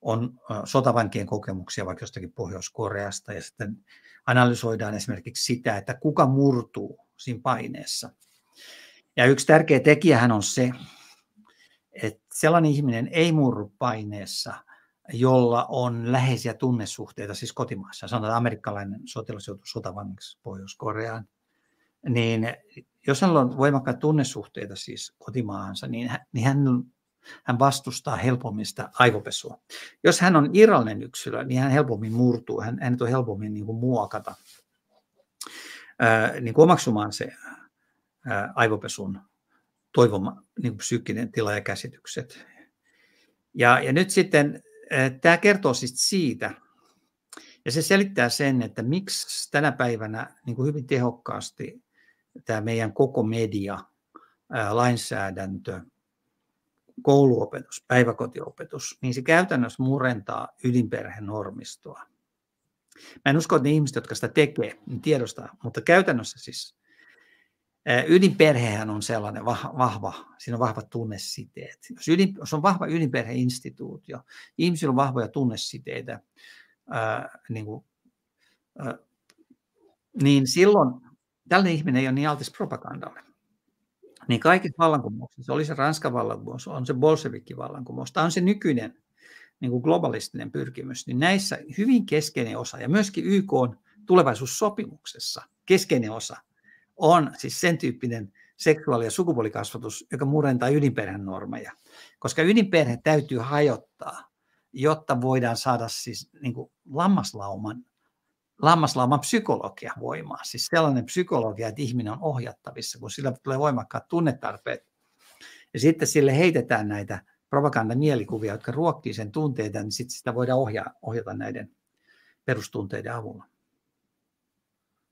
on sotavankien kokemuksia vaikka jostakin Pohjois-Koreasta, ja sitten analysoidaan esimerkiksi sitä, että kuka murtuu siinä paineessa. Ja yksi tärkeä tekijähän on se, että sellainen ihminen ei murru paineessa, jolla on läheisiä tunnesuhteita, siis kotimaassa. Sanotaan, että amerikkalainen sotilas joutuu sotavangiksi Pohjois-Koreaan, niin jos hänellä on voimakkaita tunnesuhteita siis kotimaahansa, niin hän vastustaa helpommin sitä aivopesua. Jos hän on irrallinen yksilö, niin hän helpommin murtuu, hänet on helpommin niin kuin muokata, niin kuin omaksumaan se aivopesun toivoma niin kuin psyykkinen tila ja käsitykset. Ja nyt sitten tämä kertoo siis siitä, ja se selittää sen, että miksi tänä päivänä niin kuin hyvin tehokkaasti tämä meidän koko media, lainsäädäntö, kouluopetus, päiväkotiopetus, niin se käytännössä murentaa ydinperhenormistoa. Mä en usko, että ne ihmiset, jotka sitä tekee, niin tiedostaa, mutta käytännössä siis ydinperhehän on sellainen vahva, siinä on vahvat tunnesiteet. Jos on vahva ydinperheinstituutio, ihmisillä on vahvoja tunnesiteitä niin kuin niin silloin tällainen ihminen ei ole niin altis propagandalle. Niin kaikissa vallankumouksissa, oli se Ranskan vallankumous, on se bolshevikki-vallankumous, tai on se nykyinen niin kuin globalistinen pyrkimys, niin näissä hyvin keskeinen osa, ja myöskin YK on tulevaisuussopimuksessa keskeinen osa, on siis sen tyyppinen seksuaali- ja sukupuolikasvatus, joka murentaa ydinperheen normeja. Koska ydinperhe täytyy hajottaa, jotta voidaan saada siis niin kuin lammaslauman psykologia voimaan. Siis sellainen psykologia, että ihminen on ohjattavissa, kun sillä tulee voimakkaat tunnetarpeet. Ja sitten sille heitetään näitä propagandamielikuvia, jotka ruokkii sen tunteita, niin sitten sitä voidaan ohjata näiden perustunteiden avulla.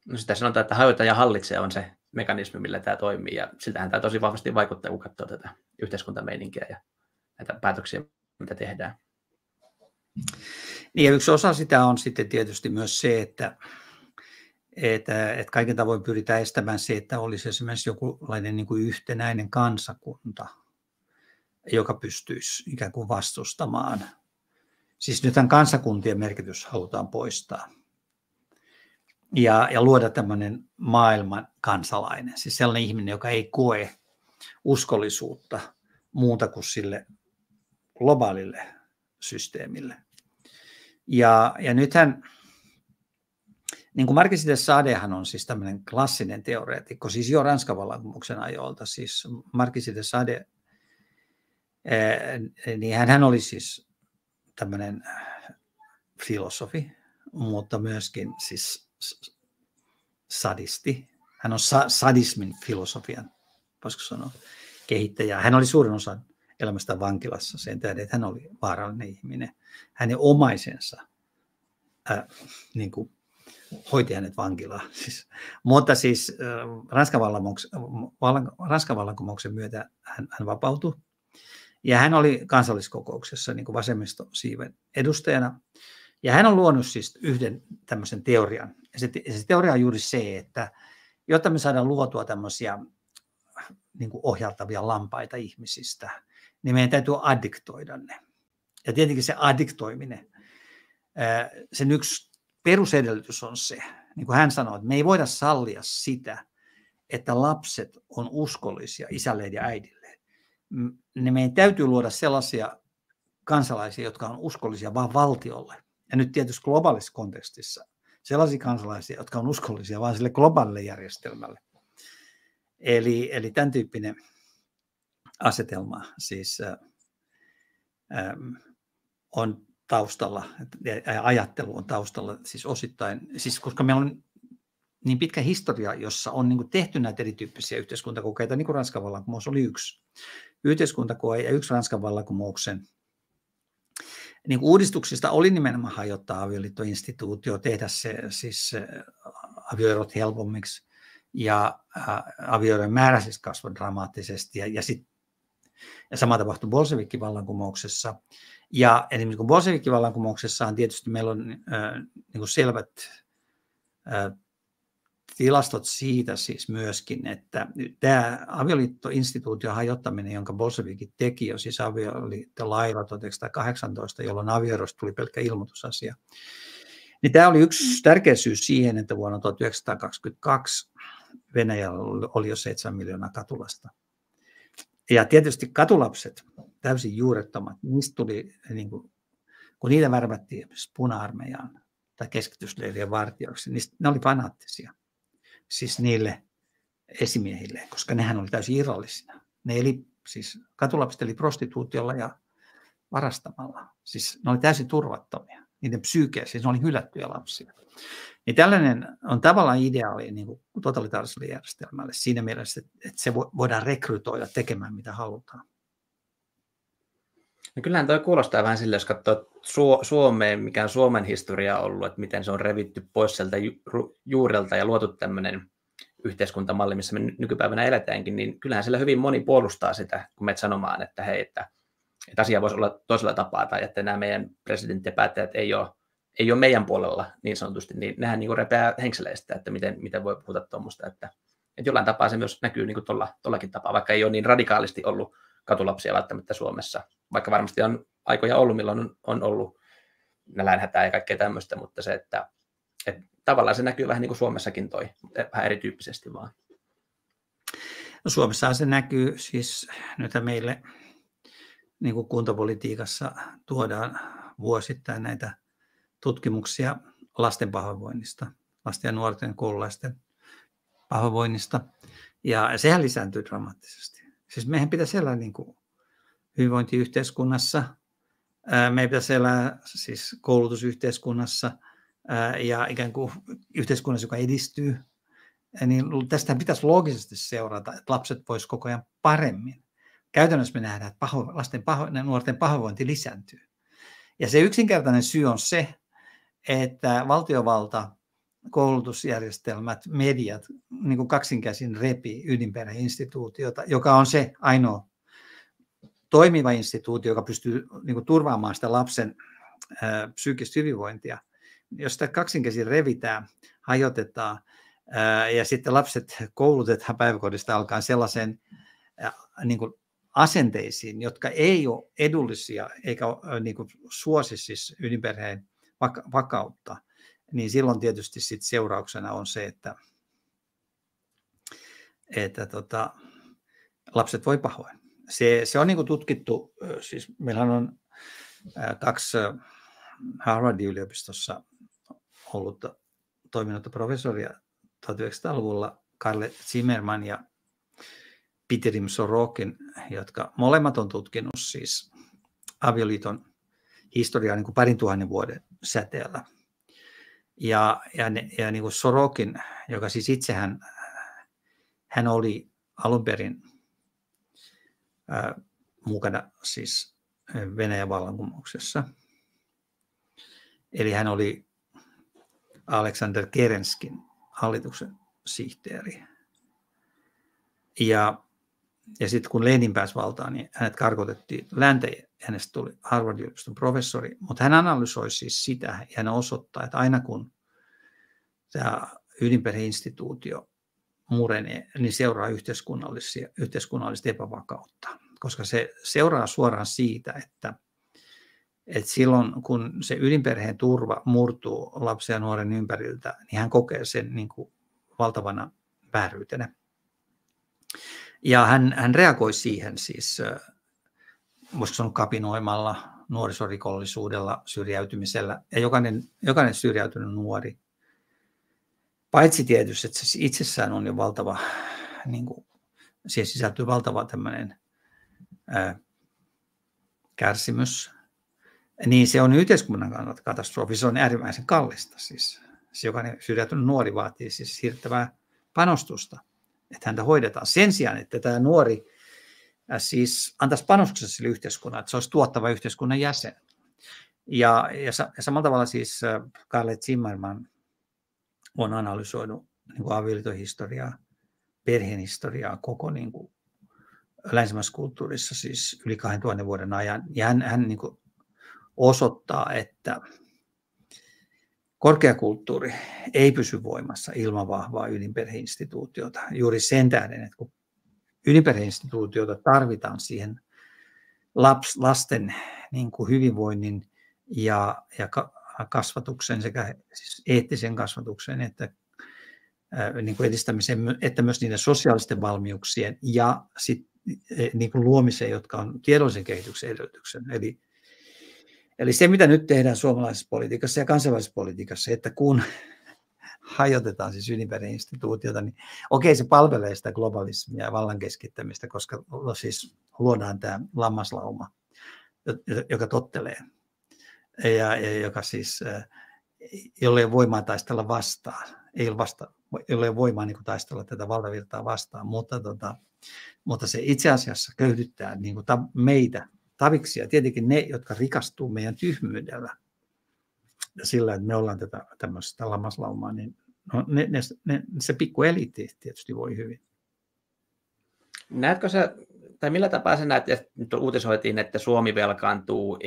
No sitä sanotaan, että hajota ja hallitse on se mekanismi, millä tämä toimii, ja siltähän tämä tosi vahvasti vaikuttaa, kun katsoo tätä yhteiskuntameininkiä ja näitä päätöksiä, mitä tehdään. Niin ja yksi osa sitä on sitten tietysti myös se, että kaiken tavoin pyritään estämään se, että olisi esimerkiksi jokinlainen niin kuin yhtenäinen kansakunta, joka pystyisi ikään kuin vastustamaan. Siis nythän kansakuntien merkitys halutaan poistaa. Ja luoda tämmöinen maailman kansalainen, siis sellainen ihminen, joka ei koe uskollisuutta muuta kuin sille globaalille systeemille. Ja nythän, niin kuin Marquis de Sadehan on siis tämmöinen klassinen teoreetikko, siis jo Ranskan vallankumouksen ajoilta, siis Marquis de Sade, niin hän oli siis tämmöinen filosofi, mutta myöskin siis sadisti. Hän on sadismin filosofian, voisiko sanoa, kehittäjä. Hän oli suurin osa elämästä vankilassa sen tähden, että hän oli vaarallinen ihminen. Hänen omaisensa niin kuin hoiti hänet vankilaan. Mutta siis Ranskan vallankumouksen myötä hän vapautui. Ja hän oli kansalliskokouksessa niin kuin vasemmistosiiven edustajana. Ja hän on luonut siis yhden tämmöisen teorian. Ja se teoria on juuri se, että jotta me saadaan luotua tämmöisiä niin kuin ohjaltavia lampaita ihmisistä, niin meidän täytyy addiktoida ne. Ja tietenkin se addiktoiminen, sen yksi perusedellytys on se, niin kuin hän sanoi, että me ei voida sallia sitä, että lapset on uskollisia isälleen ja äidilleen. Niin meidän täytyy luoda sellaisia kansalaisia, jotka on uskollisia vaan valtiolle. Ja nyt tietysti globaalissa kontekstissa sellaisia kansalaisia, jotka on uskollisia vaan sille globaalille järjestelmälle. Eli tämän tyyppinen asetelma siis on taustalla, ja ajattelu on taustalla siis osittain, siis koska meillä on niin pitkä historia, jossa on niin kuin tehty näitä erityyppisiä yhteiskuntakokeita, niin kuin Ranskan vallankumous oli yksi yhteiskuntakoe ja yksi Ranskan vallankumouksen niin uudistuksista oli nimenomaan hajottaa avioliittoinstituutio, tehdä se siis avioerot helpommiksi ja avioerojen määrä siis kasvoi dramaattisesti ja sama tapahtui bolshevikki-vallankumouksessa. Ja esimerkiksi bolshevikki-vallankumouksessahan tietysti meillä on niin kuin selvät tilastot siitä siis myöskin, että tämä avioliittoinstituution hajottaminen, jonka bolshevikit teki jo siis avioliittolailla 1918, jolloin avioerosta tuli pelkkä ilmoitusasia, niin tämä oli yksi tärkeä syy siihen, että vuonna 1922 Venäjällä oli jo 7 miljoonaa katulasta. Ja tietysti katulapset, täysin juurettomat, niistä tuli, niin kun niitä värvättiin puna-armeijaan tai keskitysleirien vartijoiksi, niin ne oli fanaattisia. Siis niille esimiehille, koska nehän oli täysin irrallisina. Siis katulapset eli prostituutiolla ja varastamalla. Siis ne oli täysin turvattomia. Niiden psyykeä, siis ne oli hylättyjä lapsia. Niin tällainen on tavallaan ideaali niin kuin totalitaariselle järjestelmälle siinä mielessä, että se voidaan rekrytoida tekemään mitä halutaan. No kyllähän tuo kuulostaa vähän sille, jos katsoo Suomeen, mikä on Suomen historia ollut, että miten se on revitty pois sieltä juurelta ja luotu tämmöinen yhteiskuntamalli, missä me nykypäivänä eletäänkin, niin kyllähän siellä hyvin moni puolustaa sitä, kun menet sanomaan, että hei, että asia voisi olla toisella tapaa, tai että nämä meidän presidentti ja päättäjät ei ole meidän puolella niin sanotusti, niin nehän niin kuin repeää henkseleistä, että miten voi puhuta tuommoista, että jollain tapaa se myös näkyy niin kuin tuollakin tapaa, vaikka ei ole niin radikaalisti ollut katulapsia välttämättä Suomessa, vaikka varmasti on aikoja ollut, milloin on ollut nälänhätää ja kaikkea tämmöistä, mutta se, että tavallaan se näkyy vähän niin kuin Suomessakin toi, vähän erityyppisesti vaan. No Suomessahan se näkyy siis nyt meille niin kuin kuntapolitiikassa tuodaan vuosittain näitä tutkimuksia lasten pahoinvoinnista, lasten ja nuorten koululaisten pahoinvoinnista, ja sehän lisääntyy dramaattisesti. Siis meidän pitäisi elää niin kuin hyvinvointiyhteiskunnassa, meidän pitäisi elää siis koulutusyhteiskunnassa ja ikään kuin yhteiskunnassa, joka edistyy, niin tästä pitäisi loogisesti seurata, että lapset voisivat koko ajan paremmin. Käytännössä me nähdään, että lasten ja nuorten pahoinvointi lisääntyy. Ja se yksinkertainen syy on se, että valtiovalta, koulutusjärjestelmät, mediat niin kuin kaksinkäsin repi ydinperheinstituutiota, joka on se ainoa toimiva instituutio, joka pystyy niin kuin turvaamaan sitä lapsen psyykkistä hyvinvointia. Jos sitä kaksinkäsin revitään, hajotetaan ja sitten lapset koulutetaan päiväkodista alkaen sellaiseen niin kuin asenteisiin, jotka ei ole edullisia eikä niin kuin suosi siis ydinperheen vakautta, niin silloin tietysti sit seurauksena on se, että lapset voi pahoin. Se on niin kuin tutkittu, siis meillähän on 2 Harvardin yliopistossa ollut toiminutta professoria 1900-luvulla, Karl Zimmermann ja Piterim Sorokin, jotka molemmat on tutkinut siis avioliiton historiaa niin kuin 2000 vuoden säteellä. Ja niin kuin Sorokin, joka siis itsehän hän oli alun perin mukana siis Venäjän vallankumouksessa. Eli hän oli Aleksander Kerenskin hallituksen sihteeri. Ja sitten kun Lenin pääsi valtaan, niin hänet karkotettiin länteen. Hänestä tuli Harvardin yliopiston professori, mutta hän analysoi siis sitä ja hän osoittaa, että aina kun tämä ydinperheinstituutio murenee, niin seuraa yhteiskunnallista epävakautta, koska se seuraa suoraan siitä, että silloin kun se ydinperheen turva murtuu lapsen ja nuoren ympäriltä, niin hän kokee sen niin kuin valtavana vääryytenä. Ja hän reagoi siihen siis, voisiko sanoa kapinoimalla, nuorisorikollisuudella, syrjäytymisellä. Ja jokainen syrjäytynyt nuori, paitsi tietysti, että se itsessään on jo valtava, niin kuin, siihen sisältyy valtava tämmöinen kärsimys, niin se on yhteiskunnan kannalta katastrofi, se on äärimmäisen kallista. Siis jokainen syrjäytynyt nuori vaatii siis siirtävää panostusta, että häntä hoidetaan. Sen sijaan, että tämä nuori siis antaisi panostuksen sille yhteiskunnalle, että se olisi tuottava yhteiskunnan jäsen. Ja samalla tavalla siis Karl Zimmermann on analysoinut niin kuin avioliitohistoriaa, perheenhistoriaa koko niin kuin länsimaisessa kulttuurissa siis yli 2000 vuoden ajan. Ja hän niin kuin osoittaa, että korkeakulttuuri ei pysy voimassa ilman vahvaa ydinperheinstituutiota. Juuri sen tähden, että kun ydinperheinstituutiota tarvitaan siihen lasten niin kuin hyvinvoinnin ja kasvatuksen sekä siis eettisen kasvatuksen että niin kuin edistämisen, että myös niiden sosiaalisten valmiuksien ja sit, niin kuin luomiseen, jotka on tiedollisen kehityksen edellytyksen. Eli se, mitä nyt tehdään suomalaisessa politiikassa ja kansainvälisessä politiikassa, että kun hajotetaan siis ydinperheinstituutiota, niin okei, se palvelee sitä globalismia ja vallan keskittämistä, koska siis luodaan tämä lammaslauma, joka tottelee ja joka siis, jolle ei ole voimaa taistella vastaan, ei ole voimaa niin kuin taistella tätä valtavirtaa vastaan, mutta se itse asiassa köyhdyttää niin kuin meitä, taviksia, tietenkin ne, jotka rikastuu meidän tyhmyydellä ja sillä, että me ollaan tämmöistä lammaslaumaa, niin no, se pikku eliitti tietysti voi hyvin. Näetkö sä, tai millä tapaa sä näet, että nyt uutisoitiin, että Suomi velkaantuu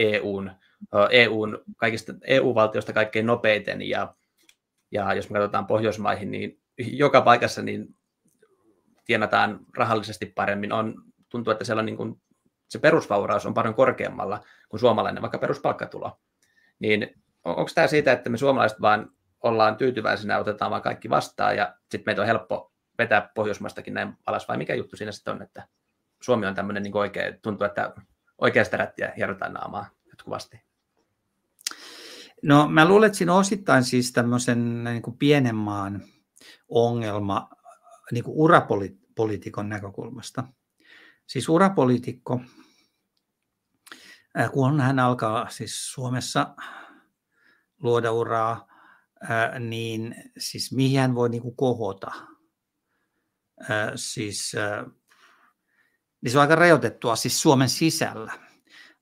EUn kaikista EU-valtioista kaikkein nopeiten, ja jos me katsotaan Pohjoismaihin, niin joka paikassa niin tienataan rahallisesti paremmin. Tuntuu, että siellä on niin kuin se perusvauraus on paljon korkeammalla kuin suomalainen, vaikka peruspalkkatulo. Niin onko tämä siitä, että me suomalaiset vaan ollaan tyytyväisenä, otetaan vaan kaikki vastaan, ja sitten meitä on helppo vetää Pohjoismaistakin näin alas, vai mikä juttu siinä sitten on, että Suomi on tämmöinen niin oikein, tuntuu, että oikeasta rättiä hierotaan naamaa jatkuvasti. No mä luulen, että siinä on osittain siis tämmöisen niin kuin pienen maan ongelma niin kuin urapoliitikon näkökulmasta. Siis urapoliitikko, kun hän alkaa siis Suomessa luoda uraa, niin siis mihin hän voi niin kuin kohota. Niin se on aika rajoitettua siis Suomen sisällä.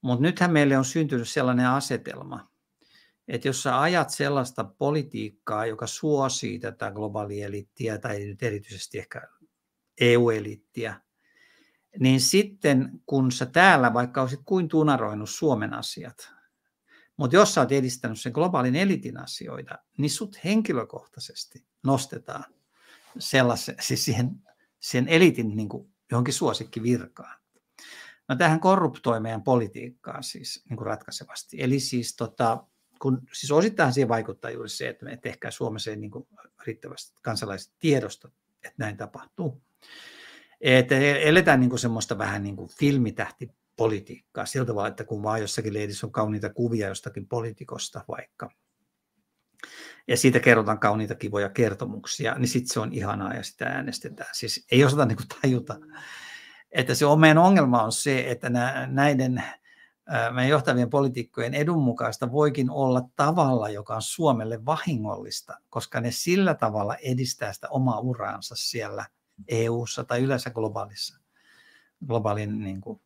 Mutta nythän meille on syntynyt sellainen asetelma, että jos sä ajat sellaista politiikkaa, joka suosii tätä globaalieliittiä tai nyt erityisesti ehkä EU-eliittiä, niin sitten kun sä täällä vaikka olisit kuin tunaroinut Suomen asiat, mutta jos sä oot edistänyt sen globaalin eliitin asioita, niin sut henkilökohtaisesti nostetaan siis siihen eliitin niin kuin johonkin suosikkivirkaan. No tämähän korruptoi meidän politiikkaa siis niin kuin ratkaisevasti. Eli siis siis osittain siihen vaikuttaa juuri se, että me ehkä Suomessa ei niin kuin riittävästi kansalaiset tiedosta, että näin tapahtuu. Että eletään niin kuin semmoista vähän niin kuin filmitähtipolitiikkaa sillä tavalla, että kun vaan jossakin lehdissä on kauniita kuvia jostakin poliitikosta vaikka, ja siitä kerrotaan kauniita kivoja kertomuksia, niin sitten se on ihanaa ja sitä äänestetään. Siis ei osata niin kuin tajuta, että se meidän ongelma on se, että näiden meidän johtavien poliitikkojen edun mukaista voikin olla tavalla, joka on Suomelle vahingollista, koska ne sillä tavalla edistää sitä omaa uraansa siellä EU:ssa tai yleensä globaalin niin kuin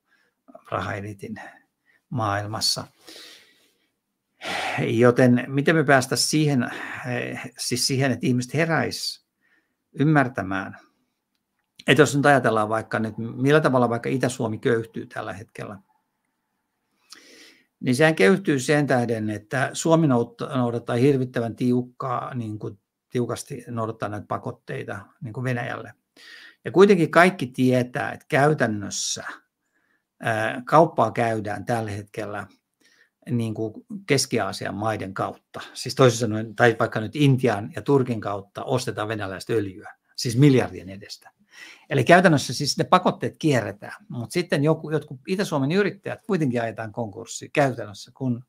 rahaeliitin maailmassa. Joten miten me päästä siihen, että ihmiset heräisi ymmärtämään, että jos nyt ajatellaan vaikka nyt, millä tavalla vaikka Itä-Suomi köyhtyy tällä hetkellä, niin sehän köyhtyy sen tähden, että Suomi noudattaa hirvittävän tiukasti noudattaa näitä pakotteita niin kuin Venäjälle. Ja kuitenkin kaikki tietää, että käytännössä kauppaa käydään tällä hetkellä niin kuin Keski-Aasian maiden kautta. Siis toisin sanoen, tai vaikka nyt Intian ja Turkin kautta ostetaan venäläistä öljyä, siis miljardien edestä. Eli käytännössä siis ne pakotteet kierretään, mutta sitten jotkut Itä-Suomen yrittäjät kuitenkin ajetaan konkurssiin käytännössä, kun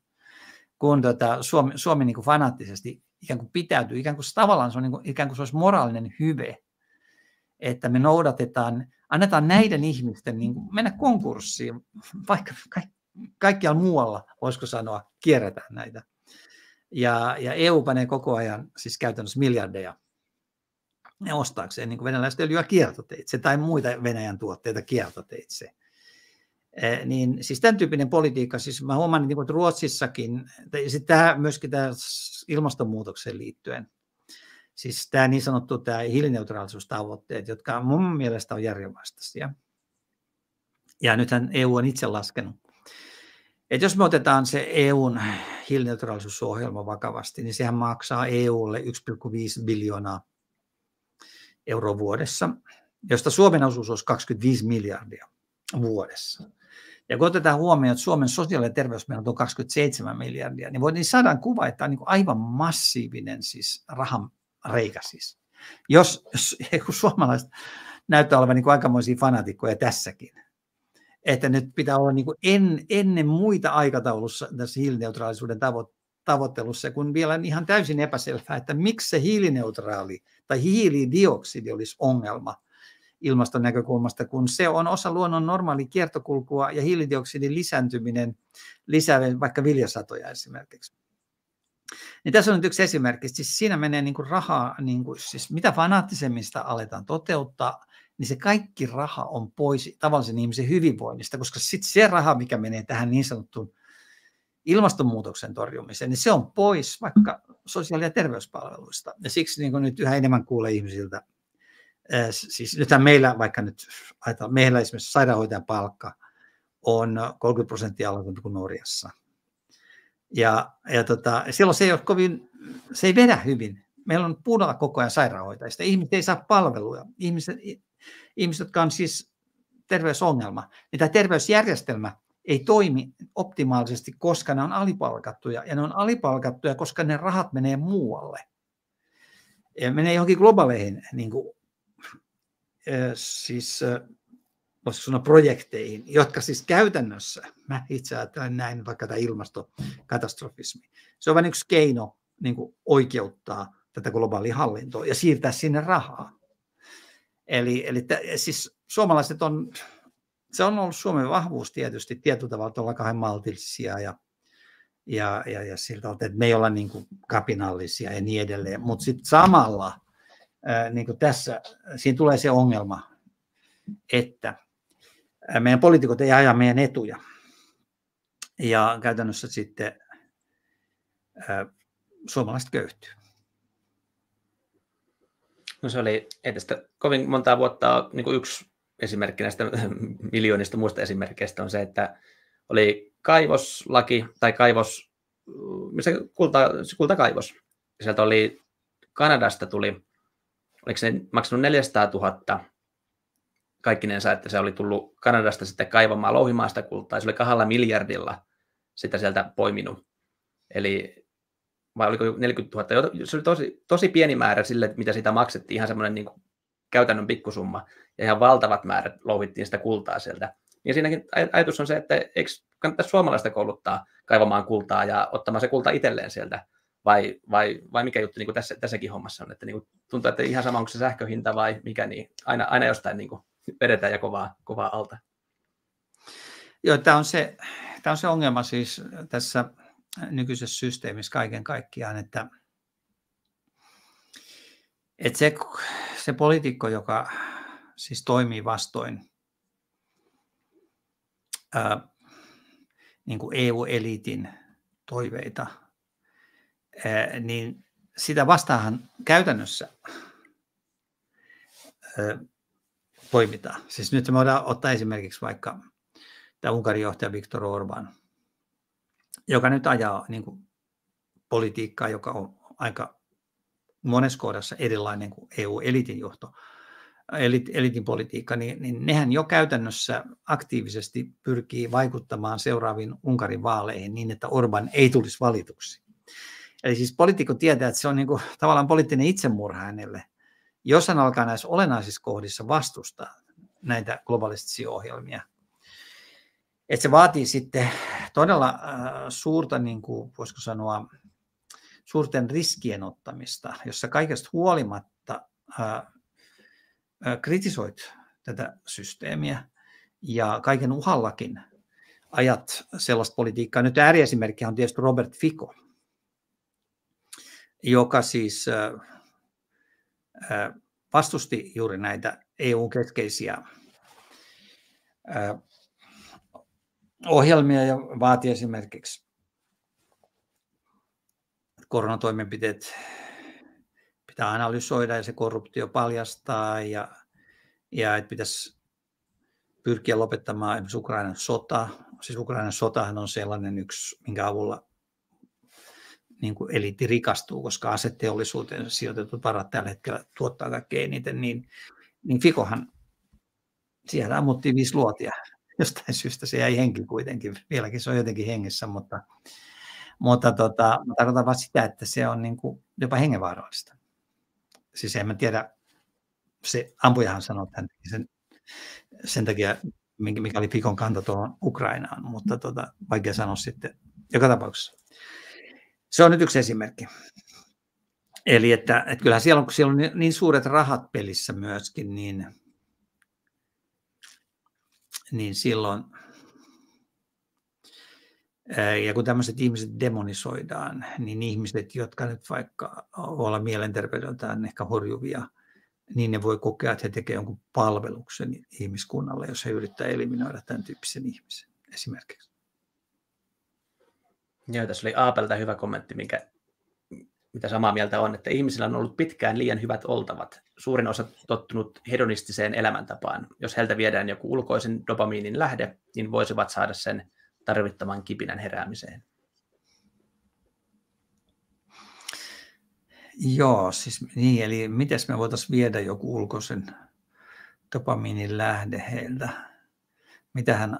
Suomi niin kuin fanaattisesti ikään kuin pitäytyy, ikään kuin tavallaan se on niin kuin, ikään kuin se olisi moraalinen hyve, että me annetaan näiden ihmisten niin kuin mennä konkurssiin, vaikka kaikkialla muualla, voisiko sanoa, kierretään näitä. Ja EU panee koko ajan siis käytännössä miljardeja ne ostaakseen niin kuin venäläistä öljyä kiertoteitse tai muita Venäjän tuotteita kiertoteitse. Niin siis tämän tyyppinen politiikka, siis mä huomaan, että Ruotsissakin, sitten myöskin tämä ilmastonmuutokseen liittyen, siis tämä niin sanottu tämä hiilineutraalisuustavoitteet, jotka mun mielestä on järjenvastaisia. Ja nythän EU on itse laskenut, että jos me otetaan se EUn hiilineutraalisuusohjelma vakavasti, niin sehän maksaa EUlle 1,5 biljoonaa euroa vuodessa, josta Suomen osuus olisi 25 miljardia vuodessa. Ja kun otetaan huomioon, että Suomen sosiaali- ja terveysmenot on 27 miljardia, niin saadaan kuva, että tämä on niin kuin aivan massiivinen siis rahan reikä. Siis. Jos suomalaiset näyttää olevan niin kuin aikamoisia fanaatikkoja tässäkin, että nyt pitää olla niin kuin ennen muita aikataulussa tässä hiilineutraalisuuden tavoittelussa, kun vielä on ihan täysin epäselvää, että miksi se hiilineutraali tai hiilidioksidi olisi ongelma ilmaston näkökulmasta, kun se on osa luonnon normaalia kiertokulkua ja hiilidioksidin lisääntyminen lisää vaikka viljasatoja esimerkiksi. Niin tässä on nyt yksi esimerkki. Siis siinä menee niin kuin rahaa, niin kuin, siis mitä fanaattisemmin sitä aletaan toteuttaa, niin se kaikki raha on pois tavallisen ihmisen hyvinvoinnista, koska sitten se raha, mikä menee tähän niin sanottuun ilmastonmuutoksen torjumiseen, niin se on pois vaikka sosiaali- ja terveyspalveluista. Ja siksi niin kuin nyt yhä enemmän kuulee ihmisiltä, siis nythän meillä vaikka nyt, meillä esimerkiksi sairaanhoitajan palkka on 30% alhaisempi kuin Norjassa. Ja silloin se ei vedä hyvin. Meillä on pulaa koko ajan sairaanhoitajista. Ihmiset ei saa palveluja. Ihmiset, jotka on siis terveysongelma, niin tämä terveysjärjestelmä ei toimi optimaalisesti, koska ne on alipalkattuja. Ja ne on alipalkattuja, koska ne rahat menee muualle. ja menee johonkin globaaleihin niin kuin, siis voisiko sanoa projekteihin, jotka siis käytännössä, mä itse ajattelen näin, vaikka tämä ilmastokatastrofismi, se on vain yksi keino niin kuin oikeuttaa tätä globaalia hallintoa ja siirtää sinne rahaa. Eli siis suomalaiset se on ollut Suomen vahvuus tietysti tietyllä tavalla olla kahden maltillisia ja siltä, että me ei olla niin kuin kapinallisia ja niin edelleen, mutta sitten samalla niin kuin tässä, siinä tulee se ongelma, että meidän poliitikot ei aja meidän etuja ja käytännössä sitten suomalaiset köyhtyy. No se ei tästä kovin montaa vuotta niin kuin yksi esimerkki näistä miljoonista muista esimerkkeistä on se, että oli kaivoslaki tai kultakaivos. Sieltä oli Kanadasta oliko se maksanut 400 000 kaikkinensa, että se oli tullut Kanadasta sitten kaivamaan, louhimaan sitä kultaa. Se oli 2 miljardilla sitä sieltä poiminut. Eli vai oliko 40 000? Se oli tosi pieni määrä sille, mitä sitä maksettiin, ihan semmoinen niin kuin käytännön pikkusumma. Ja ihan valtavat määrät louhittiin sitä kultaa sieltä. Ja siinäkin ajatus on se, että eikö kannattaisi suomalaista kouluttaa kaivamaan kultaa ja ottamaan se kulta itselleen sieltä? Vai mikä juttu niin kuin tässäkin hommassa on? Että niin kuin tuntuu, että ihan sama onko se sähköhinta vai mikä, niin aina jostain niin kuin vedetään ja kovaa alta. Joo, tämä on se ongelma siis tässä nykyisessä systeemissä kaiken kaikkiaan, että se poliitikko, joka siis toimii vastoin niin kuin EU-eliitin toiveita, niin sitä vastaanhan käytännössä toimitaan. Siis nyt me voidaan ottaa esimerkiksi vaikka tämä Unkarin johtaja Viktor Orbán, joka nyt ajaa niin kuin politiikkaa, joka on aika monessa kohdassa erilainen kuin EU-eliitin johto, eliitin politiikka, niin nehän jo käytännössä aktiivisesti pyrkii vaikuttamaan seuraaviin Unkarin vaaleihin niin, että Orbán ei tulisi valituksi. Eli siis poliitikko tietää, että se on niin kuin tavallaan poliittinen itsemurha hänelle, jos hän alkaa näissä olennaisissa kohdissa vastustaa näitä globalistisia ohjelmia. Että se vaatii sitten todella suurta, niin kuin voisiko sanoa, suurten riskien ottamista, jossa kaikesta huolimatta kritisoit tätä systeemiä ja kaiken uhallakin ajat sellaista politiikkaa. Nyt ääriesimerkki on tietysti Robert Fico, joka siis vastusti juuri näitä EU-keskeisiä ohjelmia ja vaati esimerkiksi koronatoimenpiteet pitää analysoida ja se korruptio paljastaa ja että pitäisi pyrkiä lopettamaan esimerkiksi Ukrainan sota. Siis Ukrainan sotahan on sellainen yksi, minkä avulla niin kuin eliitti rikastuu, koska aseteollisuuteen sijoitetut varat tällä hetkellä tuottaa kaikkein eniten, niin Ficohan siellä ammuttiin 5 luotia. Jostain syystä se jäi henki kuitenkin. Vieläkin se on jotenkin hengessä, mutta tarkoitan vaan sitä, että se on niin kuin jopa hengenvaarallista. Siis en mä tiedä, se ampujahan sanoi, että hän teki sen takia, mikä oli Ficon kanta tuohon Ukrainaan, mutta vaikea sanoa sitten joka tapauksessa. Se on nyt yksi esimerkki. Eli että kyllähän siellä on niin suuret rahat pelissä myöskin, niin silloin, ja kun tämmöiset ihmiset demonisoidaan, niin ihmiset, jotka nyt vaikka voi olla mielenterveydeltään ehkä horjuvia, niin ne voi kokea, että he tekevät jonkun palveluksen ihmiskunnalle, jos he yrittää eliminoida tämän tyyppisen ihmisen esimerkiksi. Joo, tässä oli Aapelta hyvä kommentti, mitä samaa mieltä on, että ihmisillä on ollut pitkään liian hyvät oltavat. Suurin osa tottunut hedonistiseen elämäntapaan. Jos heiltä viedään joku ulkoisen dopamiinin lähde, niin voisivat saada sen tarvittavan kipinän heräämiseen. Joo, siis niin, eli miten me voitaisiin viedä joku ulkoisen dopamiinin lähde heiltä? Mitähän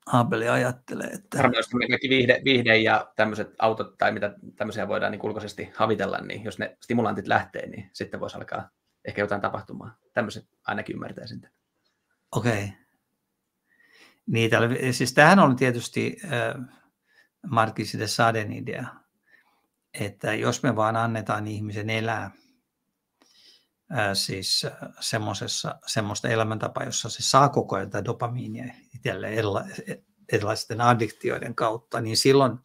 Abeli ajattelee, että... Varmaan jos kaikki viihde ja tämmöiset autot tai mitä tämmöisiä voidaan niin ulkoisesti havitella, niin jos ne stimulantit lähtee, niin sitten voisi alkaa ehkä jotain tapahtumaa. Tämmöiset ainakin ymmärtäisin. Okei. Niin, siis tämähän on tietysti Marquis de Saden idea, että jos me vaan annetaan ihmisen elää siis semmoista elämäntapaa, jossa se saa koko ajan tätä dopamiinia itselleen erilaisten addiktioiden kautta, niin silloin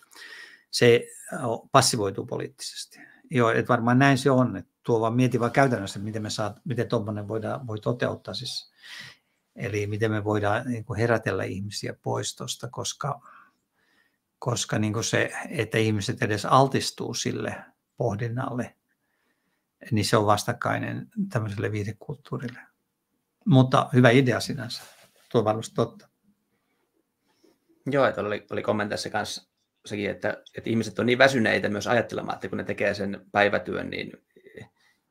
se passivoituu poliittisesti. Joo, että varmaan näin se on. Että tuo vaan mieti vaan käytännössä, miten tuommoinen voi toteuttaa. Siis, eli miten me voidaan niin kuin herätellä ihmisiä pois tuosta, koska niin kuin se, että ihmiset edes altistuu sille pohdinnalle, niin se on vastakkainen tämmöiselle viihdekulttuurille. Mutta hyvä idea sinänsä. Tuo on varmasti totta. Joo, että oli kommenteissa kanssa sekin, että ihmiset on niin väsyneitä myös ajattelemaan, että kun ne tekee sen päivätyön, niin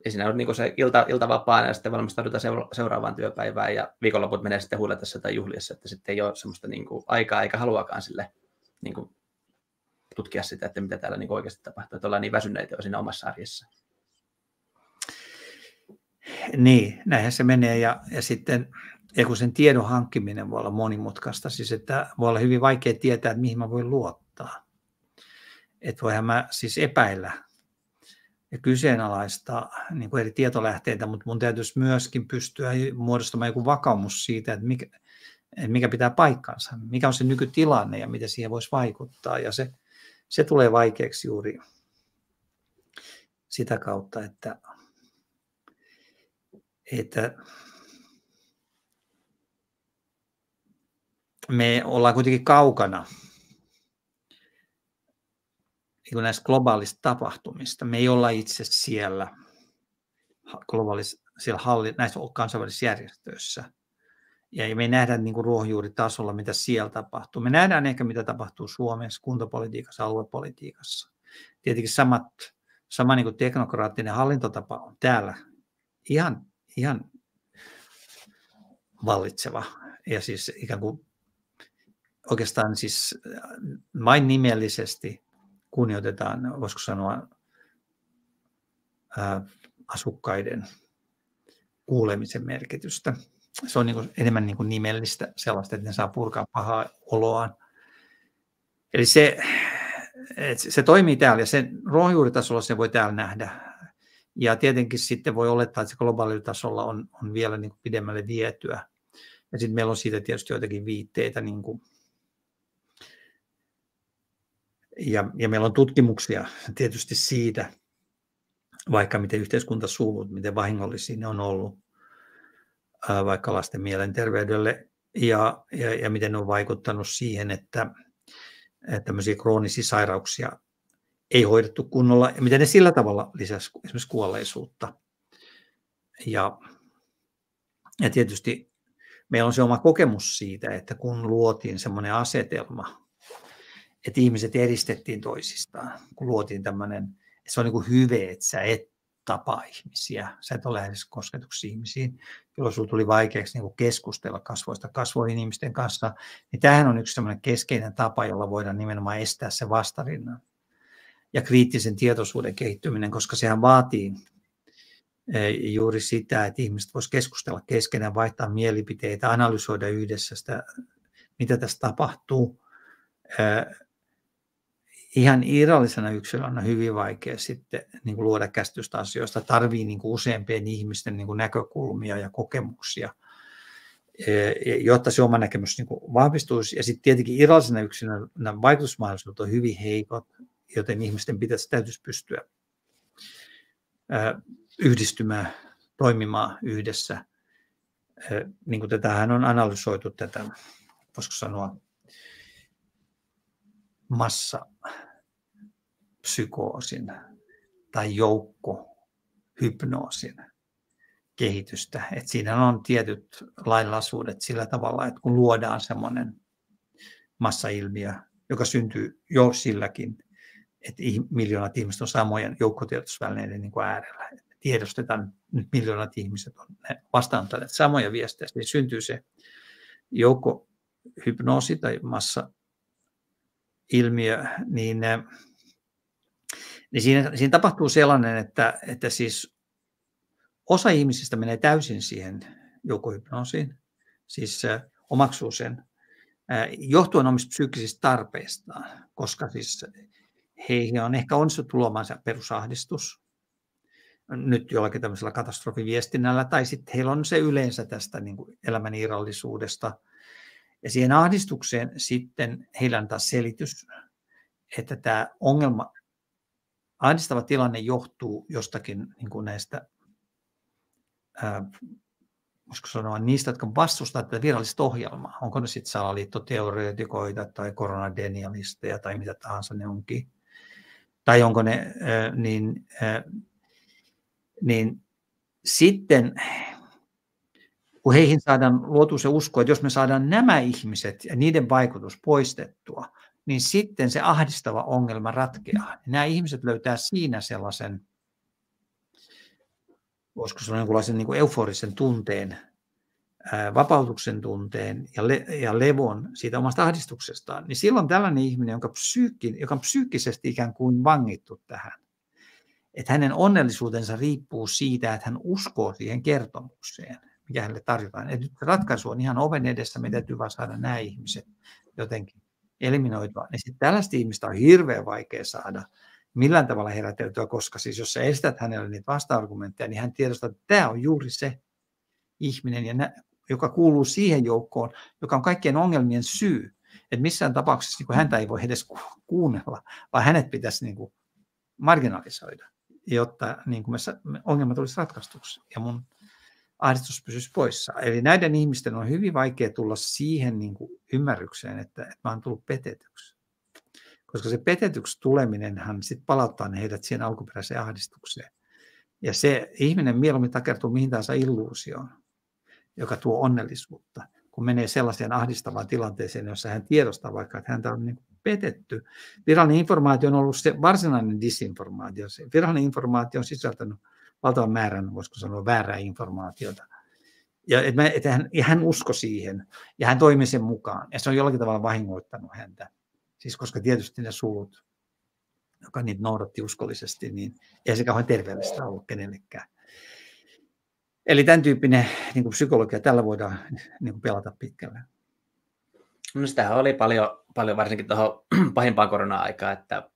ei siinä ole niin se ilta vapaana ja sitten valmistaudutaan seuraavaan työpäivään ja viikonloput menee sitten huiletessa tai juhliassa, että sitten ei ole semmoista niin kuin aikaa eikä haluakaan sille niin kuin tutkia sitä, että mitä täällä niin kuin oikeasti tapahtuu, että ollaan niin väsyneitä jo siinä omassa arjessa. Niin, näinhän se menee ja sitten kun sen tiedon hankkiminen voi olla monimutkaista, siis että voi olla hyvin vaikea tietää, että mihin mä voin luottaa. Että voihan mä siis epäillä ja kyseenalaistaa niin kuin eri tietolähteitä, mutta mun täytyisi myöskin pystyä muodostamaan joku vakaumus siitä, että mikä pitää paikkansa, mikä on se nykytilanne ja miten siihen voisi vaikuttaa. Ja se tulee vaikeaksi juuri sitä kautta, että me ollaan kuitenkin kaukana näistä globaalista tapahtumista. Me ei olla itse siellä näissä kansainvälisissä järjestöissä. Ja me ei nähdä niin kuin ruohonjuuritasolla, mitä siellä tapahtuu. Me nähdään ehkä, mitä tapahtuu Suomessa, kuntapolitiikassa, aluepolitiikassa. Tietenkin sama niin kuin teknokraattinen hallintotapa on täällä ihan vallitseva. Ja siis ikään kuin oikeastaan siis vain nimellisesti kunnioitetaan, voisiko sanoa, asukkaiden kuulemisen merkitystä. Se on niin kuin enemmän niin kuin nimellistä sellaista, että ne saa purkaa pahaa oloaan. Eli se toimii täällä ja sen ruohonjuuritasolla se voi täällä nähdä. Ja tietenkin sitten voi olettaa, että se globaalilla tasolla on vielä niin kuin pidemmälle vietyä. Ja sitten meillä on siitä tietysti joitakin viitteitä. Niin kuin, ja meillä on tutkimuksia tietysti siitä, vaikka miten yhteiskuntasulut, miten vahingollisia ne on ollut, vaikka lasten mielenterveydelle, ja miten ne on vaikuttanut siihen, että tämmöisiä kroonisia sairauksia ei hoidettu kunnolla, ja miten ne sillä tavalla lisäsi esimerkiksi kuolleisuutta. Ja tietysti meillä on se oma kokemus siitä, että kun luotiin semmoinen asetelma, että ihmiset eristettiin toisistaan, kun luotiin tämmöinen, että se on niin kuin hyve, että sä et tapaa ihmisiä, sä et ole lähes kosketuksiin ihmisiin, jolloin sulla tuli vaikeaksi niin kuin keskustella kasvoista kasvoihin ihmisten kanssa, niin tämähän on yksi semmoinen keskeinen tapa, jolla voidaan nimenomaan estää se vastarinnan ja kriittisen tietoisuuden kehittyminen, koska sehän vaatii juuri sitä, että ihmiset voisivat keskustella keskenään, vaihtaa mielipiteitä, analysoida yhdessä sitä, mitä tässä tapahtuu. Ihan irrallisena yksilönä on hyvin vaikea sitten niin kuin luoda käsitystä asioista. Tarvii niin kuin useampien ihmisten niin kuin näkökulmia ja kokemuksia, jotta se oma näkemys niin kuin vahvistuisi. Ja sitten tietenkin irrallisena yksilönä vaikutusmahdollisuudet on hyvin heikot, joten ihmisten täytyisi pystyä yhdistymään, toimimaan yhdessä. Niin kuin tätähän on analysoitu tätä, voisiko sanoa, massapsykoosin tai joukkohypnoosin kehitystä. Et siinä on tietyt lainlaisuudet sillä tavalla, että kun luodaan semmoinen massailmiö, joka syntyy jo silläkin, että miljoonat ihmiset on samojen joukkotiedotusvälineiden niin kuin äärellä. Tiedostetaan nyt miljoonat ihmiset on vastaanottaneet samoja viestejä, niin syntyy se joukko hypnoosi tai massailmiö, niin siinä tapahtuu sellainen, että siis osa ihmisistä menee täysin siihen joukkohypnoosiin, siis omaksuu sen, johtuen omista psyykkisistä tarpeistaan, koska siis heihin on ehkä onnistuttu luomaan se perusahdistus, nyt jollakin tämmöisellä katastrofiviestinnällä, tai sitten heillä on se yleensä tästä niin kuin elämän irrallisuudesta. Ja siihen ahdistukseen sitten heillä on taas selitys, että tämä ongelma, ahdistava tilanne johtuu jostakin niin kuin näistä, voisiko sanoa, niistä, jotka vastustavat tätä virallista ohjelmaa. Onko ne sitten salaliittoteoreetikoita tai koronadenialisteja tai mitä tahansa ne onkin. Tai onko ne, niin sitten kun heihin saadaan luotu se usko, että jos me saadaan nämä ihmiset ja niiden vaikutus poistettua, niin sitten se ahdistava ongelma ratkeaa. Nämä ihmiset löytää siinä sellaisen, voisiko sanoa jonkunlaisen niin kuin euforisen tunteen, vapautuksen tunteen ja levon siitä omasta ahdistuksestaan, niin silloin tällainen ihminen, joka on psyykkisesti ikään kuin vangittu tähän, että hänen onnellisuutensa riippuu siitä, että hän uskoo siihen kertomukseen, mikä hänelle tarjotaan. Että nyt ratkaisu on ihan oven edessä, me täytyy vaan saada nämä ihmiset jotenkin eliminoitua. Niin sitten tällaista ihmistä on hirveän vaikea saada millään tavalla heräteltyä, koska siis jos sä esität hänelle niitä vasta-argumentteja, niin hän tiedostaa, että tämä on juuri se ihminen, joka kuuluu siihen joukkoon, joka on kaikkien ongelmien syy. Että missään tapauksessa niin häntä ei voi edes kuunnella, vaan hänet pitäisi niin kuin marginalisoida, jotta niin kuin ongelma tulisi ratkaistuksi ja mun ahdistus pysyisi poissa. Eli näiden ihmisten on hyvin vaikea tulla siihen niin kuin ymmärrykseen, että mä oon tullut petetyksi. Koska se petetyksi tuleminenhan sitten palauttaa heidät siihen alkuperäiseen ahdistukseen. Ja se ihminen mieluummin takertuu mihin tahansa illuusioon, joka tuo onnellisuutta, kun menee sellaiseen ahdistavaan tilanteeseen, jossa hän tiedostaa vaikka, että häntä on niin kuin petetty. Virallinen informaatio on ollut se varsinainen disinformaatio. Se virallinen informaatio on sisältänyt valtavan määrän, voisiko sanoa, väärää informaatiota. Ja hän uskoi siihen, ja hän toimi sen mukaan, ja se on jollakin tavalla vahingoittanut häntä. Siis koska tietysti ne sulut, joka niitä noudatti uskollisesti, niin ei se kauhean terveellistä ollut kenellekään. Eli tämän tyyppinen niin kuin psykologia, tällä voidaan niin kuin pelata pitkälle. No sitähän oli paljon varsinkin tuohon pahimpaan korona-aikaan, että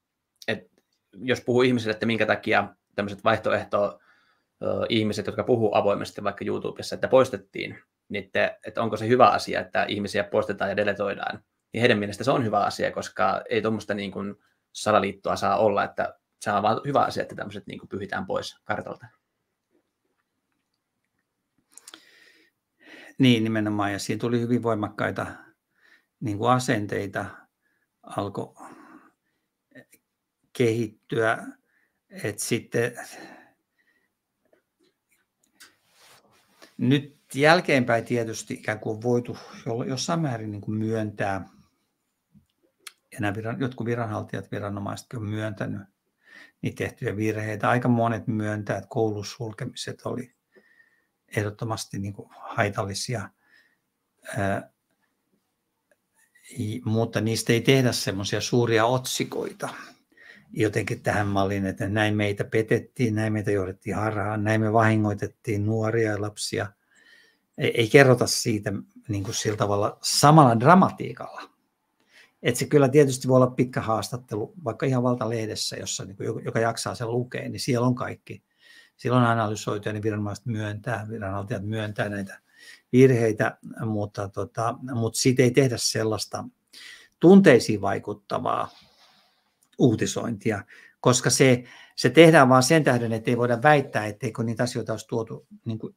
jos puhuu ihmisille, että minkä takia tämmöiset ihmiset, jotka puhuu avoimesti vaikka YouTubessa, että poistettiin, niin että onko se hyvä asia, että ihmisiä poistetaan ja deletoidaan, niin heidän mielestä se on hyvä asia, koska ei tuommoista niin kuin salaliittoa saa olla, että se on vaan hyvä asia, että tämmöiset niin kuin pyhitään pois kartalta. Niin, nimenomaan, ja siinä tuli hyvin voimakkaita niin kuin asenteita, alkoi kehittyä, että sitten nyt jälkeenpäin tietysti ikään kuin on voitu jossain määrin niin kuin myöntää, ja nämä jotkut viranhaltijat, viranomaiset on myöntänyt niitä tehtyjä virheitä. Aika monet myöntää, että koulusulkemiset oli ehdottomasti niin kuin haitallisia, mutta niistä ei tehdä semmoisia suuria otsikoita jotenkin tähän malliin, että näin meitä petettiin, näin meitä johdettiin harhaan, näin me vahingoitettiin nuoria ja lapsia. Ei kerrota siitä niin kuin sillä tavalla samalla dramatiikalla. Että se kyllä tietysti voi olla pitkä haastattelu, vaikka ihan Valtalehdessä, jossa, niin kuin, joka jaksaa sen lukea, niin siellä on kaikki. Siellä on analysoitu ja ne viranhaltijat myöntää näitä virheitä, mutta siitä ei tehdä sellaista tunteisiin vaikuttavaa uutisointia, koska se tehdään vaan sen tähden, että ei voida väittää, etteikö niitä asioita olisi tuotu niin kuin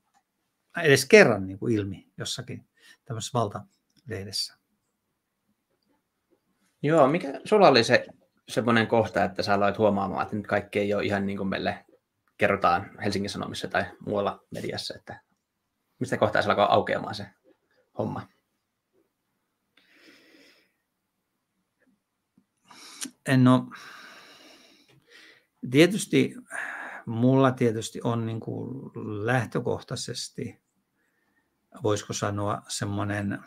edes kerran niin kuin ilmi jossakin tämmöisessä Valtalehdessä. Joo, mikä sulla oli se semmoinen kohta, että sä aloit huomaamaan, että nyt kaikki ei ole ihan niin kuin meille kerrotaan Helsingin Sanomissa tai muualla mediassa, että mistä kohtaa se alkoi aukeamaan se homma? No, tietysti mulla on niin kuin lähtökohtaisesti, voisiko sanoa semmoinen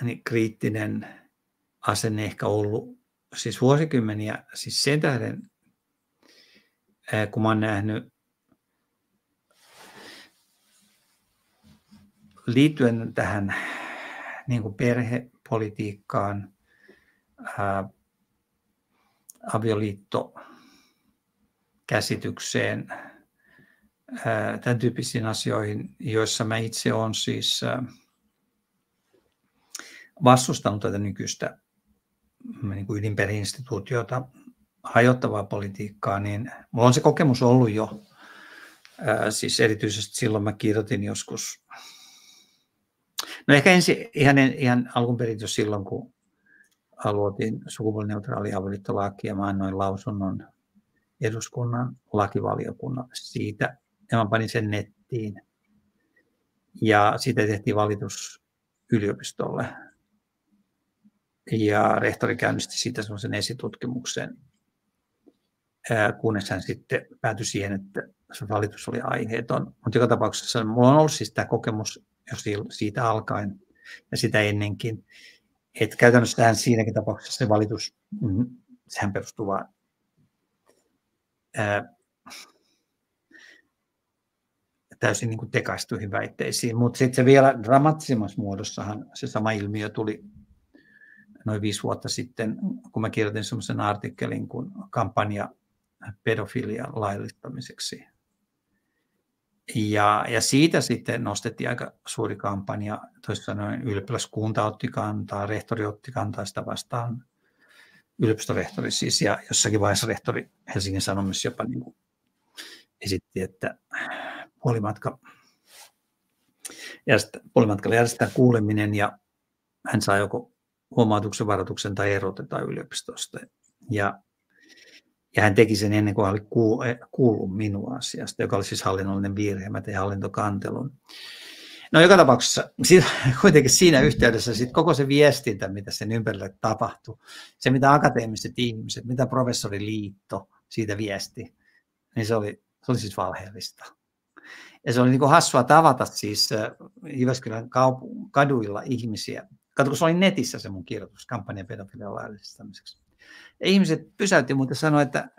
niin kriittinen asenne ehkä ollut siis vuosikymmeniä, siis sen tähden, kun mä oon nähnyt liittyen tähän niin kuin perhepolitiikkaan, avioliittokäsitykseen, tämän tyyppisiin asioihin, joissa mä itse olen siis vastustanut tätä nykyistä niin kuin ydinperheinstituutiota hajottavaa politiikkaa, niin mulla on se kokemus ollut jo. Siis erityisesti silloin mä kirjoitin joskus, no ehkä ihan alun perin jo silloin, kun luotiin sukupuolineutraali avioliittolaki ja mä annoin lausunnon eduskunnan lakivaliokunnalle siitä ja mä panin sen nettiin ja siitä tehtiin valitus yliopistolle ja rehtori käynnisti siitä semmoisen esitutkimuksen, kunnes hän sitten päätyi siihen, että se valitus oli aiheeton. Mutta joka tapauksessa mulla on ollut siis tämä kokemus jo siitä alkaen ja sitä ennenkin, että käytännössä siinäkin tapauksessa se valitus, sehän perustuu vaan täysin niin kuin tekaistuihin väitteisiin, mutta sitten se vielä dramaattisemmassa muodossahan se sama ilmiö tuli noin 5 vuotta sitten, kun mä kirjoitin semmoisen artikkelin kuin kampanja pedofilian laillistamiseksi. Ja siitä sitten nostettiin aika suuri kampanja, toisin sanoen ylioppilaskunta otti kantaa, rehtori otti kantaa sitä vastaan, yliopistorehtori siis, ja jossakin vaiheessa rehtori Helsingin Sanomissa jopa niin kuin esitti, että puolimatkalla järjestetään kuuleminen ja hän saa joko huomautuksen, varoituksen tai erotetaan yliopistosta. Ja hän teki sen ennen kuin oli kuullut minua asiasta, joka oli siis hallinnollinen virhe. Mä tein hallintokantelun. No joka tapauksessa kuitenkin siinä yhteydessä sit koko se viestintä, mitä sen ympärillä tapahtui, se mitä akateemiset ihmiset, mitä professoriliitto siitä viesti, niin se oli siis valheellista. Ja se oli niin kuin hassua tavata siis Jyväskylän kaduilla ihmisiä. Kato, kun se oli netissä se mun kirjoitus kampanjan pedofilian laillistamiseksi. Ja ihmiset pysäytti mut ja sanoi, että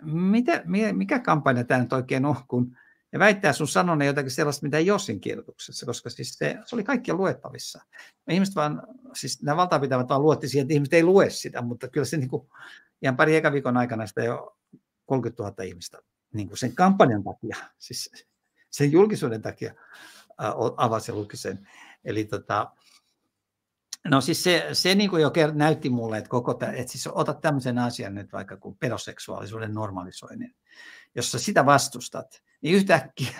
mikä kampanja tämä nyt oikein on, kun ne väittää sun sanoneen jotakin sellaista, mitä ei ole siinä kirjoituksessa, koska siis se oli kaikkien luettavissa. Ja ihmiset vaan, siis nämä valtaapitävät vaan luotti siihen, että ihmiset ei lue sitä, mutta kyllä se niin kuin, ihan pari eka viikon aikana sitä jo 30 000 ihmistä niin kuin sen kampanjan takia, siis sen julkisuuden takia avasi ja luki sen. Eli no siis se niin kuin jo näytti mulle, että että siis otat tämmöisen asian nyt vaikka kuin pedoseksuaalisuuden normalisoinnin, jossa sitä vastustat, niin yhtäkkiä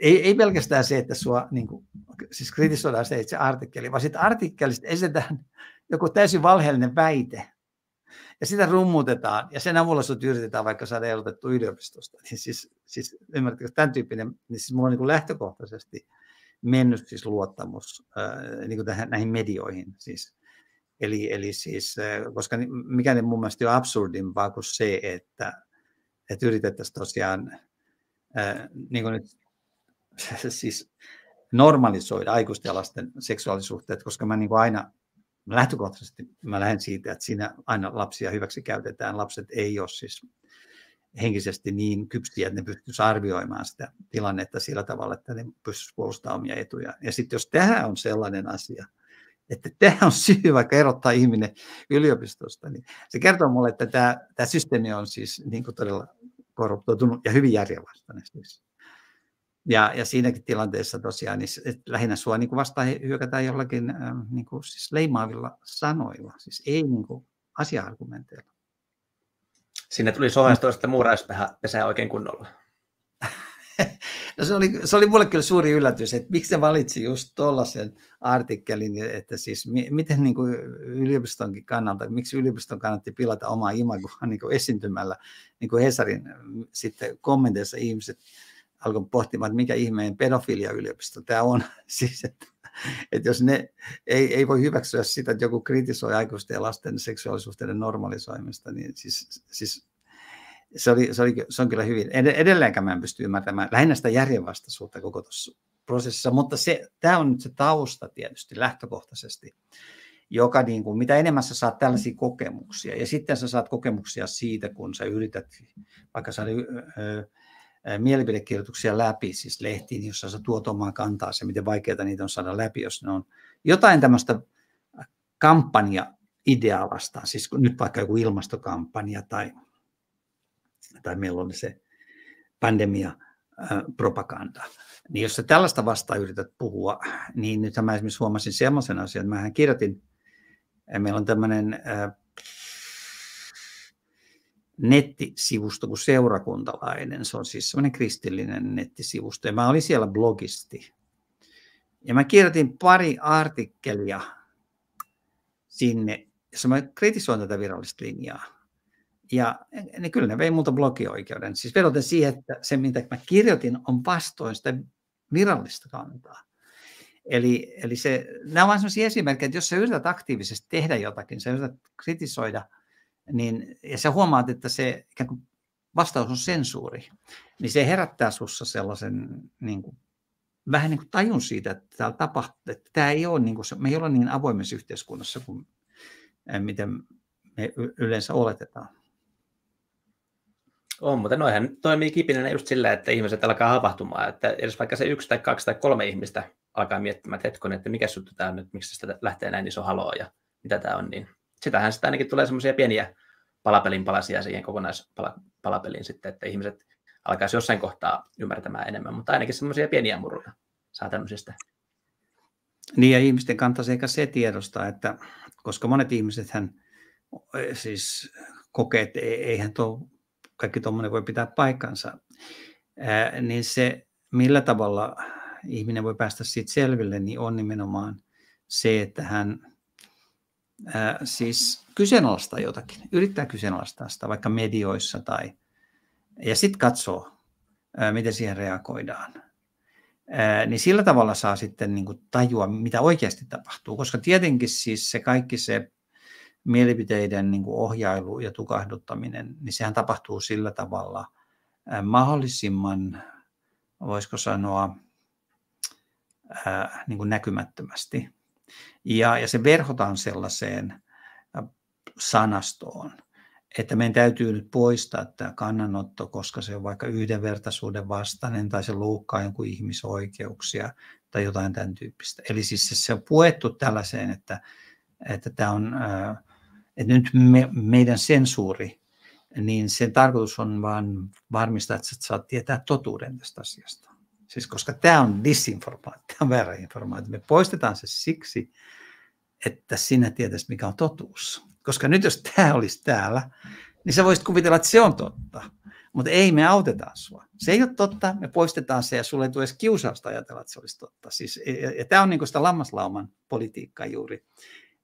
ei pelkästään se, että sua niin kuin, siis kritisoidaan se itse artikkeli, vaan sitten artikkelista esitetään joku täysin valheellinen väite, ja sitä rummutetaan, ja sen avulla sut yritetään vaikka saada erotettua yliopistosta. Niin siis ymmärrätkö, tämän tyyppinen, niin siis mulla on niin kuin lähtökohtaisesti mennyt siis luottamus niin kuin näihin medioihin. Siis. Eli siis, koska mikä mun mielestä on absurdimpaa kuin se, että yritettäisiin tosiaan niin kuin nyt, siis normalisoida aikuisten ja lasten seksuaalisuhteet, koska mä niin kuin aina lähtökohtaisesti mä lähden siitä, että siinä aina lapsia hyväksi käytetään. Lapset ei ole siis henkisesti niin kypsiä, että ne pystyisivät arvioimaan sitä tilannetta sillä tavalla, että ne pystyisivät puolustamaan omia etuja. Ja sitten jos tämä on sellainen asia, että tämä on syy vaikka erottaa ihminen yliopistosta, niin se kertoo mulle, että tämä systeemi on siis niin kuin todella korruptoitunut ja hyvin järjenvastainen. Ja siinäkin tilanteessa tosiaan niin lähinnä sua niin kuin vastaan hyökätään jollakin niin kuin siis leimaavilla sanoilla, siis ei niin kuin asia-argumenteilla. Sinne tuli sohastoista muuraispesää oikein kunnolla. No se oli mulle kyllä suuri yllätys, että miksi se valitsi just tuollaisen artikkelin, että siis miten niin kuin yliopistonkin kannalta, miksi yliopiston kannatti pilata omaa imagoa niin kuin esiintymällä, niin kuin Hesarin sitten kommenteissa ihmiset alkoi pohtimaan, että mikä ihmeen pedofilia-yliopisto tämä on. Siis, että jos ne ei voi hyväksyä sitä, että joku kritisoi aikuisten ja lasten seksuaalisuhteiden normalisoimista, niin siis se on kyllä hyvin. Edelleenkään mä en pysty ymmärtämään lähinnä sitä järjenvastaisuutta koko tuossa prosessissa, mutta tämä on nyt se tausta tietysti lähtökohtaisesti, joka niin kuin, mitä enemmän sä saat tällaisia kokemuksia, ja sitten sä saat kokemuksia siitä, kun sä yrität vaikka saada mielipidekirjoituksia läpi, siis lehtiin, jossa sä tuot omaa kantaa, se miten vaikeaa niitä on saada läpi, jos ne on jotain tämmöistä kampanja-ideaa vastaan, siis nyt vaikka joku ilmastokampanja tai meillä on se pandemia-propaganda, niin jos sä tällaista vastaan yrität puhua, niin nythän mä esimerkiksi huomasin semmoisen asian, että mähän kirjoitin, meillä on tämmöinen nettisivusto kuin Seurakuntalainen, se on siis semmoinen kristillinen nettisivusto, ja mä olin siellä blogisti. Ja mä kirjoitin pari artikkelia sinne, jossa mä kritisoin tätä virallista linjaa. Ja kyllä ne vei multa blogioikeuden. Siis vedoten siihen, että se mitä mä kirjoitin on vastoin sitä virallista kantaa. Eli nämä ovat sellaisia esimerkkejä, että jos sä yrität aktiivisesti tehdä jotakin, sä yrität kritisoida, niin, ja sä huomaat, että se ikään kuin vastaus on sensuuri, niin se herättää sussa sellaisen niin kuin, vähän niin kuin tajun siitä, että täällä tapahtuu, että tämä ei ole niin kuin, me ei ole niin avoimessa yhteiskunnassa kuin miten me yleensä oletetaan. On, mutta noihän toimii kipinänä just sillä, että ihmiset alkaa havahtumaan, että edes vaikka se 1 tai 2 tai 3 ihmistä alkaa miettimään, että hetkonen, että mikä juttu tämä on nyt, miksi sitä lähtee näin iso haloo ja mitä tämä on, niin sitähän sitä ainakin tulee semmoisia pieniä palapelin palasia siihen kokonaispalapeliin sitten, että ihmiset alkaisi jossain kohtaa ymmärtämään enemmän, mutta ainakin semmoisia pieniä muruja saa tämmöisistä. Niin ja ihmisten kannattaisi eikä se tiedostaa, että koska monet ihmisethän siis kokee, että eihän kaikki tuommoinen voi pitää paikkansa, niin se millä tavalla ihminen voi päästä siitä selville, niin on nimenomaan se, että hän siis kyseenalaistaa jotakin, yrittää kyseenalaistaa sitä vaikka medioissa ja sitten katsoo, miten siihen reagoidaan. Niin sillä tavalla saa sitten niin kuin tajua, mitä oikeasti tapahtuu, koska tietenkin siis se kaikki se mielipiteiden niin kuin ohjailu ja tukahduttaminen, niin sehän tapahtuu sillä tavalla mahdollisimman, voisiko sanoa, niin kuin näkymättömästi. Ja se verhotaan sellaiseen sanastoon, että meidän täytyy nyt poistaa tämä kannanotto, koska se on vaikka yhdenvertaisuuden vastainen tai se loukkaa jonkun ihmisoikeuksia tai jotain tämän tyyppistä. Eli siis se on puettu tällaiseen, että tämä on, että nyt meidän sensuuri, niin sen tarkoitus on vaan varmistaa, että sä saat tietää totuuden tästä asiasta. Siis koska tämä on disinformaatio, tämä on väärä informaatio. Me poistetaan se siksi, että sinä tietäisi, mikä on totuus. Koska nyt jos tämä olisi täällä, niin sä voisit kuvitella, että se on totta. Mutta ei, me autetaan sua. Se ei ole totta, me poistetaan se ja sulle ei tule edes kiusausta ajatella, että se olisi totta. Siis, ja tämä on niin kuin sitä lammaslauman politiikkaa juuri.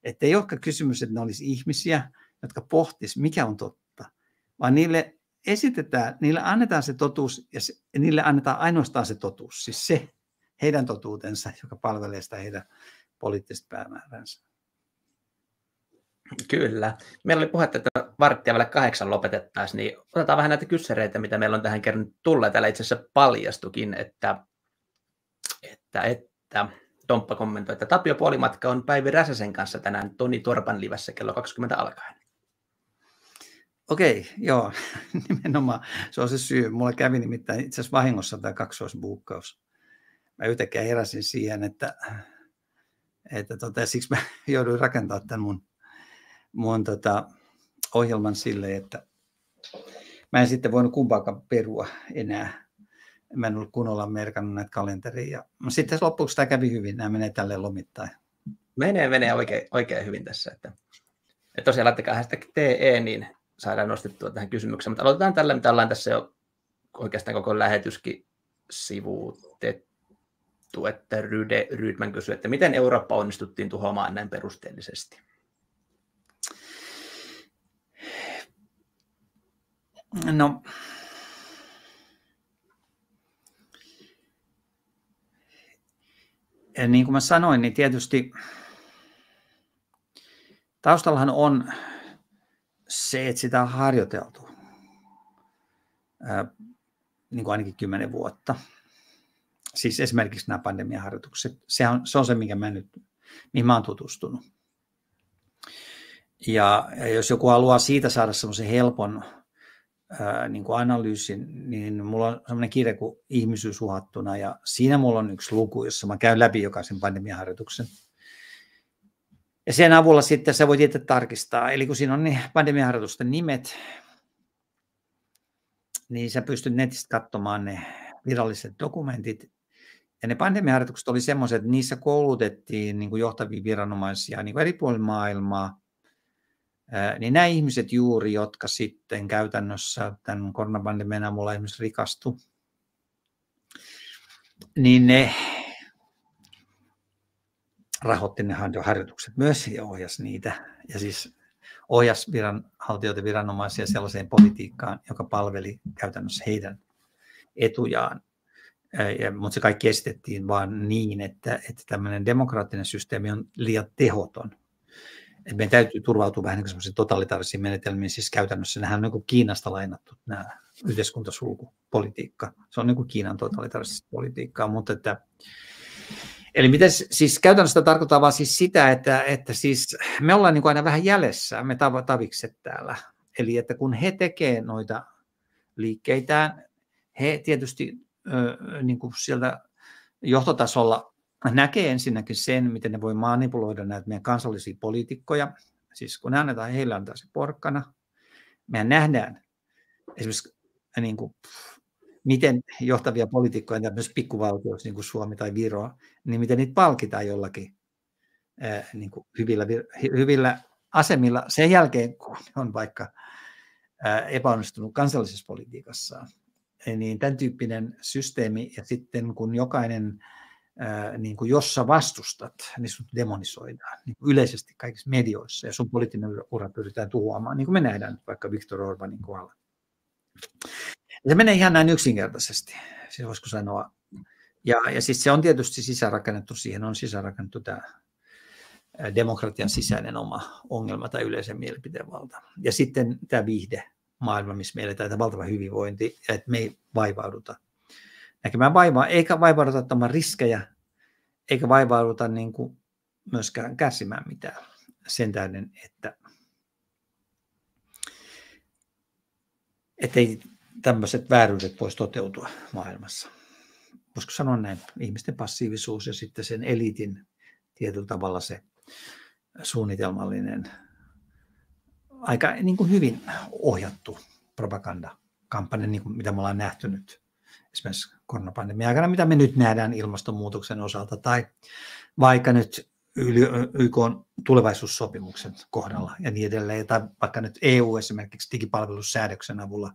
Että ei olekaan kysymys, että ne olisi ihmisiä, jotka pohtisivat, mikä on totta, vaan niille esitetään, niille annetaan se totuus ja niille annetaan ainoastaan se totuus, siis se heidän totuutensa, joka palvelee sitä heidän poliittista päämääränsä. Kyllä. Meillä oli puhetta, että 7:15 lopetettaisiin, niin otetaan vähän näitä kyssäreitä, mitä meillä on tähän kerran tullut. Täällä itse asiassa paljastukin, että Tomppa kommentoi, että Tapio Puolimatka on Päivi Räsäsen kanssa tänään Toni Torpan livessä kello 20 alkaen. Okei, joo, nimenomaan se on se syy. Mulla kävi nimittäin itse asiassa vahingossa tämä kaksoisbuukkaus. Mä yhtäkkiä heräsin siihen, että siksi mä jouduin rakentamaan tämän mun ohjelman silleen, että mä en sitten voinut kumpaakaan perua enää. Mä en ollut kunnolla merkannut näitä kalenteria. Sitten loppuksi tämä kävi hyvin, nämä menee tälleen lomittain. Menee oikein hyvin tässä. Että tosiaan laittakaa hashtag TE, niin saadaan nostettua tähän kysymykseen. Mutta aloitetaan tällä, mitä ollaan tässä jo oikeastaan koko lähetyskin sivuutettu, että Rydman kysyi, että miten Eurooppa onnistuttiin tuhoamaan näin perusteellisesti? No, ja niin kuin mä sanoin, niin tietysti taustallahan on se, että sitä on harjoiteltu niin kuin ainakin 10 vuotta. Siis esimerkiksi nämä pandemiaharjoitukset. Se on se, mihin mä oon tutustunut. Ja jos joku haluaa siitä saada semmoisen helpon niin kuin analyysin, niin mulla on semmoinen kirja kuin Ihmisyys uhattuna, ja siinä mulla on yksi luku, jossa mä käyn läpi jokaisen pandemiaharjoituksen. Ja sen avulla sitten sä voit itse tarkistaa. Eli kun siinä on ne pandemiaharjoitusten nimet, niin sä pystyt netistä katsomaan ne viralliset dokumentit. Ja ne pandemiaharjoitukset oli semmoiset, että niissä koulutettiin niin kuin johtavia viranomaisia niin kuin eri puolilla maailmaa. Niin nämä ihmiset juuri, jotka sitten käytännössä tämän koronapandemian avulla esimerkiksi rikastu, niin ne rahoitti ne harjoitukset myös ja ohjasi niitä. Ja siis ohjasi viranhaltijoita viranomaisia sellaiseen politiikkaan, joka palveli käytännössä heidän etujaan. Mutta se kaikki esitettiin vaan niin, että tämmöinen demokraattinen systeemi on liian tehoton. Et meidän täytyy turvautua vähän semmoisiin totalitaarisiin menetelmiin. Siis käytännössä nämähän on niin kuin Kiinasta lainattu nämä yhteiskuntasulkupolitiikka. Se on niin kuin Kiinan totalitaarista politiikkaa. Eli miten siis käytännössä tarkoittaa vaan siis sitä, että siis me ollaan niin kuin aina vähän jäljessä, me tavikset täällä. Eli että kun he tekevät noita liikkeitään, he tietysti niin kuin sieltä johtotasolla näkee ensinnäkin sen, miten ne voi manipuloida näitä meidän kansallisia poliitikkoja. Siis kun heille antaa se porkkana, mehän nähdään esimerkiksi niin kuin, miten johtavia poliitikkoja, myös pikkuvaltioissa niin kuin Suomi tai Viro, niin miten niitä palkitaan jollakin niin kuin hyvillä asemilla sen jälkeen, kun on vaikka epäonnistunut kansallisessa politiikassaan. Niin tämän tyyppinen systeemi, ja sitten kun jokainen, niin kuin jos sä vastustat, niin sut demonisoidaan niin kuin yleisesti kaikissa medioissa, ja sun poliittinen ura pyritään tuhoamaan, niin kuin me nähdään vaikka Viktor Orbanin kohdalla. Se menee ihan näin yksinkertaisesti, siis voisiko sanoa. Ja siis se on tietysti sisäänrakennettu, siihen on sisäänrakennettu tämä demokratian sisäinen oma ongelma tai yleisen mielipiteen valta. Ja sitten tämä viihdemaailma, missä meillä tämä valtava hyvinvointi, ja että me ei vaivauduta näkemään vaivaa, eikä vaivauduta ottamaan riskejä, eikä vaivauduta niin kuin myöskään kärsimään mitään sen tähden, ettei tämmöiset vääryydet voisi toteutua maailmassa. Voisiko sanoa näin, ihmisten passiivisuus ja sitten sen eliitin tietyllä tavalla se suunnitelmallinen, aika niin kuin hyvin ohjattu propagandakampanja, niin kuin mitä me ollaan nähty nyt esimerkiksi koronapandemian aikana, mitä me nyt nähdään ilmastonmuutoksen osalta tai vaikka nyt YK:n tulevaisuussopimuksen kohdalla ja niin edelleen, tai vaikka nyt EU esimerkiksi digipalvelussäädöksen avulla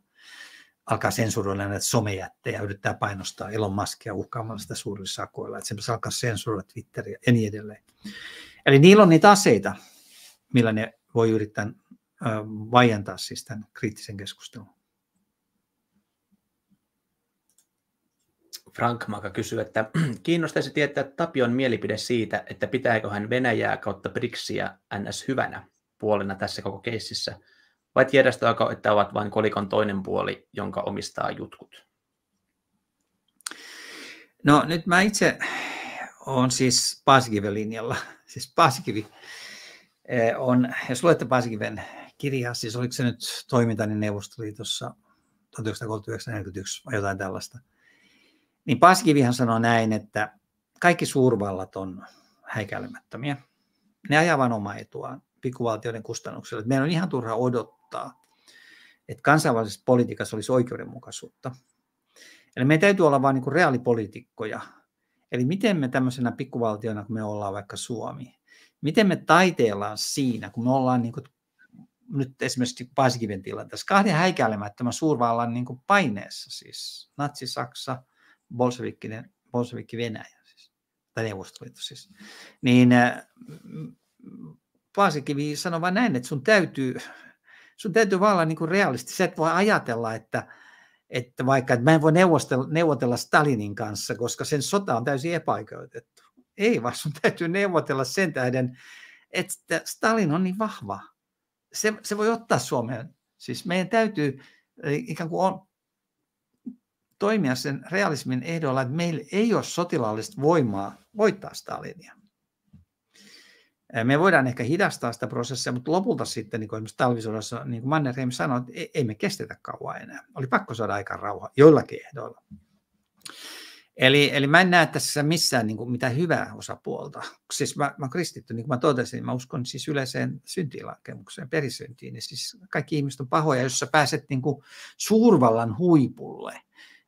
alkaa sensuroida näitä somejättejä ja yrittää painostaa Elon Muskia uhkaamalla sitä suurilla sakoilla, että se alkaa sensuroida Twitteriä ja niin edelleen. Eli niillä on niitä aseita, millä ne voi yrittää vaientaa siis tämän kriittisen keskustelun. Frank Maka kysyy, että kiinnostaisi tietää Tapion mielipide siitä, että pitääkö hän Venäjää kautta BRICSiä NS hyvänä puolena tässä koko keississä, vai tiedostako, että ovat vain kolikon toinen puoli, jonka omistaa jutkut? No nyt mä itse olen siis Paasikiven linjalla. Siis Paasikivi on, jos luette Paasikiven kirjaa, siis oliko se nyt toimintani Neuvostoliitossa 1939-1941 vai jotain tällaista, niin Paasikivihan sanoo näin, että kaikki suurvallat on häikäilemättömiä. Ne ajaa vain omaa etuaan pikkuvaltioiden kustannuksella. Meidän on ihan turha odottaa, että kansainvälisessä politiikassa olisi oikeudenmukaisuutta. Eli meidän täytyy olla vain niin kuin reaalipoliitikkoja. Eli miten me tämmöisenä pikkuvaltiona, kun me ollaan vaikka Suomi, miten me taiteillaan siinä, kun me ollaan niin kuin, nyt esimerkiksi Paasikiven tilanteessa, kahden häikäilemättömän suurvallan niin kuin paineessa, siis Natsi-Saksa, bolshevikki Venäjä, siis, tai Neuvostoliitto siis, niin Paasikivi sanoi vain näin, että sun täytyy vaan olla niin kuin realisti. Sä et voi ajatella, että vaikka että mä en voi neuvotella Stalinin kanssa, koska sen sota on täysin epäoikeutettu. Ei, vaan sun täytyy neuvotella sen tähden, että Stalin on niin vahva. Se voi ottaa Suomeen. Siis meidän täytyy ikään kuin toimia sen realismin ehdolla, että meillä ei ole sotilaallista voimaa voittaa Stalinia. Me voidaan ehkä hidastaa sitä prosessia, mutta lopulta sitten, niin kuin esimerkiksi talvisodassa, niin kuin Mannerheim sanoi, että ei me kestetä kauan enää. Oli pakko saada aikaan rauha joillakin ehdoilla. Eli mä en näe tässä missään niin kuin mitään hyvää osapuolta. Siis mä olen kristitty, niin kuin mä totesin, mä uskon siis yleiseen syntiinlankemukseen, perisyntiin. Ja siis kaikki ihmiset on pahoja, jos sä pääset niin kuin suurvallan huipulle,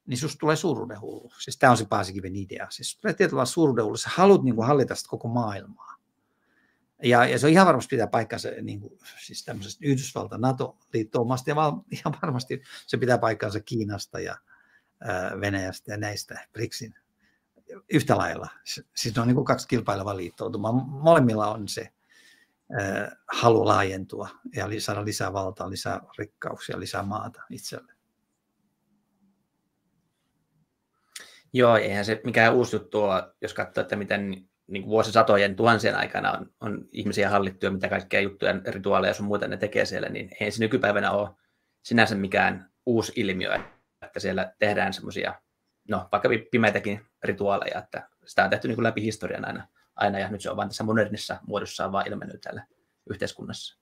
niin susta tulee suuruuden hullu. Siis tämä on se Paasikiven idea. Siis tulee tietyllä suuruuden hullu. Sä haluat niin kuin hallita sitä koko maailmaa. Ja se on ihan varmasti pitää paikkansa niin kuin, siis tämmöisestä Yhdysvalta-NATO-liittoumasta, ja ihan varmasti se pitää paikkansa Kiinasta ja Venäjästä ja näistä BRICSin yhtä lailla. Siis ne on niin kuin kaksi kilpailevaa liittoutumaa. Molemmilla on se halu laajentua ja saada lisää valtaa, lisää rikkauksia, lisää maata itselle. Joo, eihän se mikään uusi juttu ole, jos katsoo, että miten niin kuin vuosisatojen, tuhansien aikana on ihmisiä hallittu ja mitä kaikkea juttuja, rituaaleja sun muuta ne tekee siellä, niin ei se nykypäivänä ole sinänsä mikään uusi ilmiö, että siellä tehdään semmoisia, no vaikka pimeitäkin rituaaleja, että sitä on tehty niin kuin läpi historian aina, ja nyt se on vain tässä modernissa muodossaan vaan ilmennyt täällä yhteiskunnassa.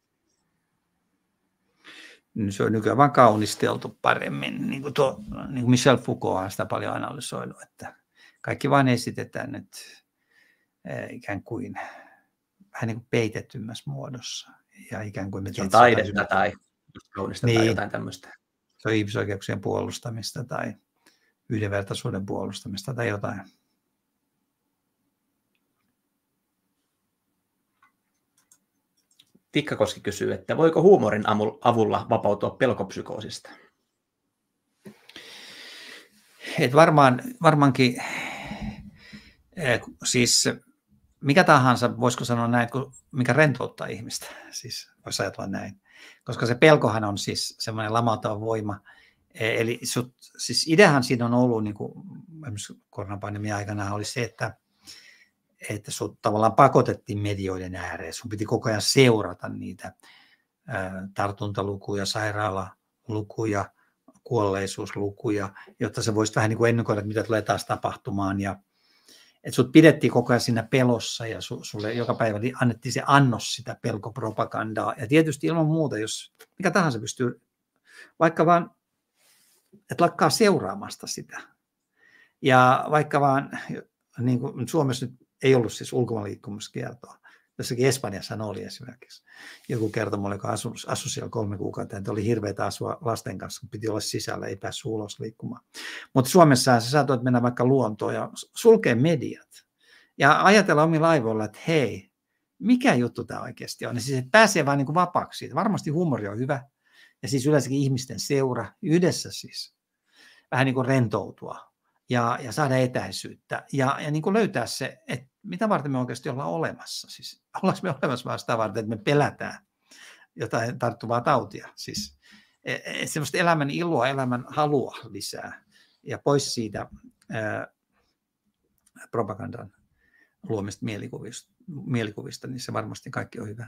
Se on nykyään vaan kaunisteltu paremmin, niin kuin Michel Foucault on sitä paljon analysoinut, että kaikki vaan esitetään nyt ikään kuin vähän niin kuin peitetymmässä muodossa. Ja ikään kuin se on taidetta tai kaunista niin, tai jotain tämmöistä. Se on ihmisoikeuksien puolustamista tai yhdenvertaisuuden puolustamista tai jotain. Tikkakoski kysyy, että voiko huumorin avulla vapautua pelkopsykoosista? Et varmaankin siis mikä tahansa, voisiko sanoa näin, mikä rentouttaa ihmistä, siis voisi ajatella näin, koska se pelkohan on siis semmoinen lamautava voima. Eli siis ideahan siinä on ollut, niin kuin esimerkiksi koronapandemian aikana, oli se, että sut tavallaan pakotettiin medioiden ääreen. Sun piti koko ajan seurata niitä tartuntalukuja, sairaalalukuja, kuolleisuuslukuja, jotta sä voisit vähän niin kuin ennakoida, mitä tulee taas tapahtumaan. Ja että sut pidettiin koko ajan siinä pelossa ja sulle joka päivä annettiin se annos sitä pelkopropagandaa. Ja tietysti ilman muuta, jos mikä tahansa pystyy, vaikka vaan, että lakkaa seuraamasta sitä. Ja vaikka vaan, niin kuin Suomessa nyt ei ollut siis ulkomaanliikkumiskieltoa. Jossakin Espanjassa oli esimerkiksi. Joku kertoi mulle, joka asui siellä 3 kuukautta, että oli hirveätä asua lasten kanssa, kun piti olla sisällä, ei päässyt ulos liikkumaan. Mutta Suomessa sä saatoit mennä vaikka luontoon ja sulkea mediat. Ja ajatella omilla aivoilla, että hei, mikä juttu tämä oikeasti on. Ja siis, että pääsee vaan niin kuin vapaaksi siitä. Varmasti huumori on hyvä. Ja siis yleensäkin ihmisten seura yhdessä siis. Vähän niin kuin rentoutua ja saada etäisyyttä. Ja niin kuin löytää se, että mitä varten me oikeasti ollaan olemassa? Siis, ollaanko me olemassa vaan sitä varten, että me pelätään jotain tarttuvaa tautia? Siis, semmoista elämän iloa, elämän halua lisää ja pois siitä propagandan luomista mielikuvista, niin se varmasti kaikki on hyvä.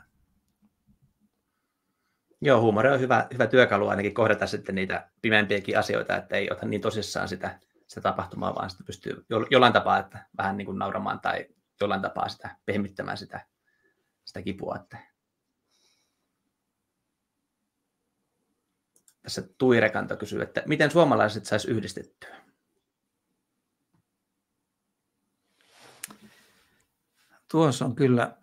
Joo, huumori on hyvä työkalu ainakin kohdata sitten niitä pimeämpiäkin asioita, että ei ota niin tosissaan sitä tapahtumaa, vaan sitä pystyy jollain tapaa että vähän niin kuin nauramaan tai jollain tapaa sitä pehmittämään sitä kipua. Että. Tässä Tuirekanto kysyy, että miten suomalaiset saisi yhdistettyä? Tuossa on kyllä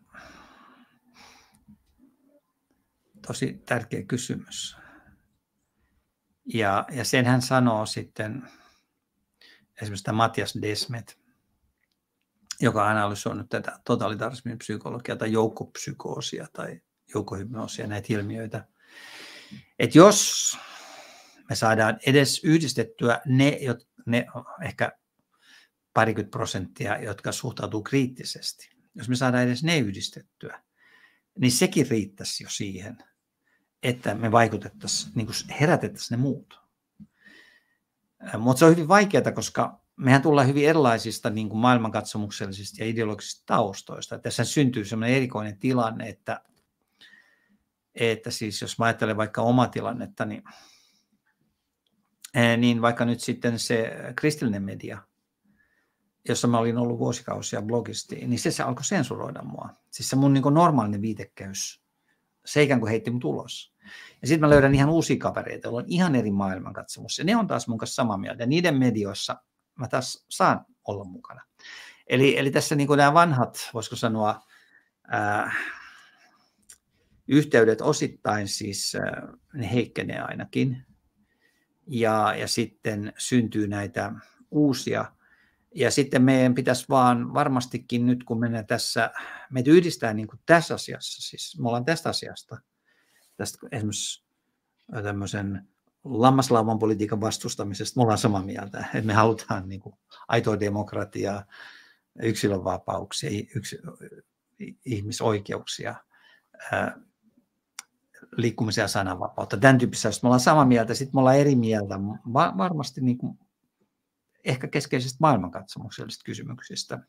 tosi tärkeä kysymys. Ja sen hän sanoo sitten esimerkiksi tämä Matias Desmet, joka on analysoinut tätä totalitarismin psykologiaa tai joukkopsykoosia tai joukkohypnoosia, näitä ilmiöitä. Että jos me saadaan edes yhdistettyä ne ehkä 20%, jotka suhtautuu kriittisesti, jos me saadaan edes ne yhdistettyä, niin sekin riittäisi jo siihen, että me vaikutettaisiin, niin kuin herätettäisiin ne muut. Mutta se on hyvin vaikeaa, koska mehän tullaan hyvin erilaisista niin kuin maailmankatsomuksellisista ja ideologisista taustoista. Tässä syntyy sellainen erikoinen tilanne, että siis jos mä ajattelen vaikka omaa tilannetta, niin niin vaikka nyt sitten se kristillinen media, jossa mä olin ollut vuosikausia blogisti, niin se alkoi sensuroida mua. Siis se mun niin kuin normaalinen viitekeys, se ikään kuin heitti mut ulos. Ja sitten mä löydän ihan uusia kavereita, joilla on ihan eri maailmankatsomus. Ja ne on taas mun kanssa samaa mieltä. Ja niiden medioissa mä taas saan olla mukana. Eli tässä niin kuin nämä vanhat, voisiko sanoa, yhteydet osittain siis ne heikkenee ainakin. Ja sitten syntyy näitä uusia. Ja sitten meidän pitäisi vaan varmastikin nyt, kun mennään tässä, meitä yhdistää niin kuin tässä asiassa, siis me ollaan tästä asiasta, tästä esimerkiksi tämmöisen lammaslauman politiikan vastustamisesta, me ollaan samaa mieltä, että me halutaan niin kuin aitoa demokratiaa, yksilönvapauksia, ihmisoikeuksia, liikkumisen ja sananvapautta, tämän tyyppisessä, me ollaan samaa mieltä, sitten me ollaan eri mieltä, varmasti niin kuin ehkä keskeisistä maailmankatsomuksellisista kysymyksistä,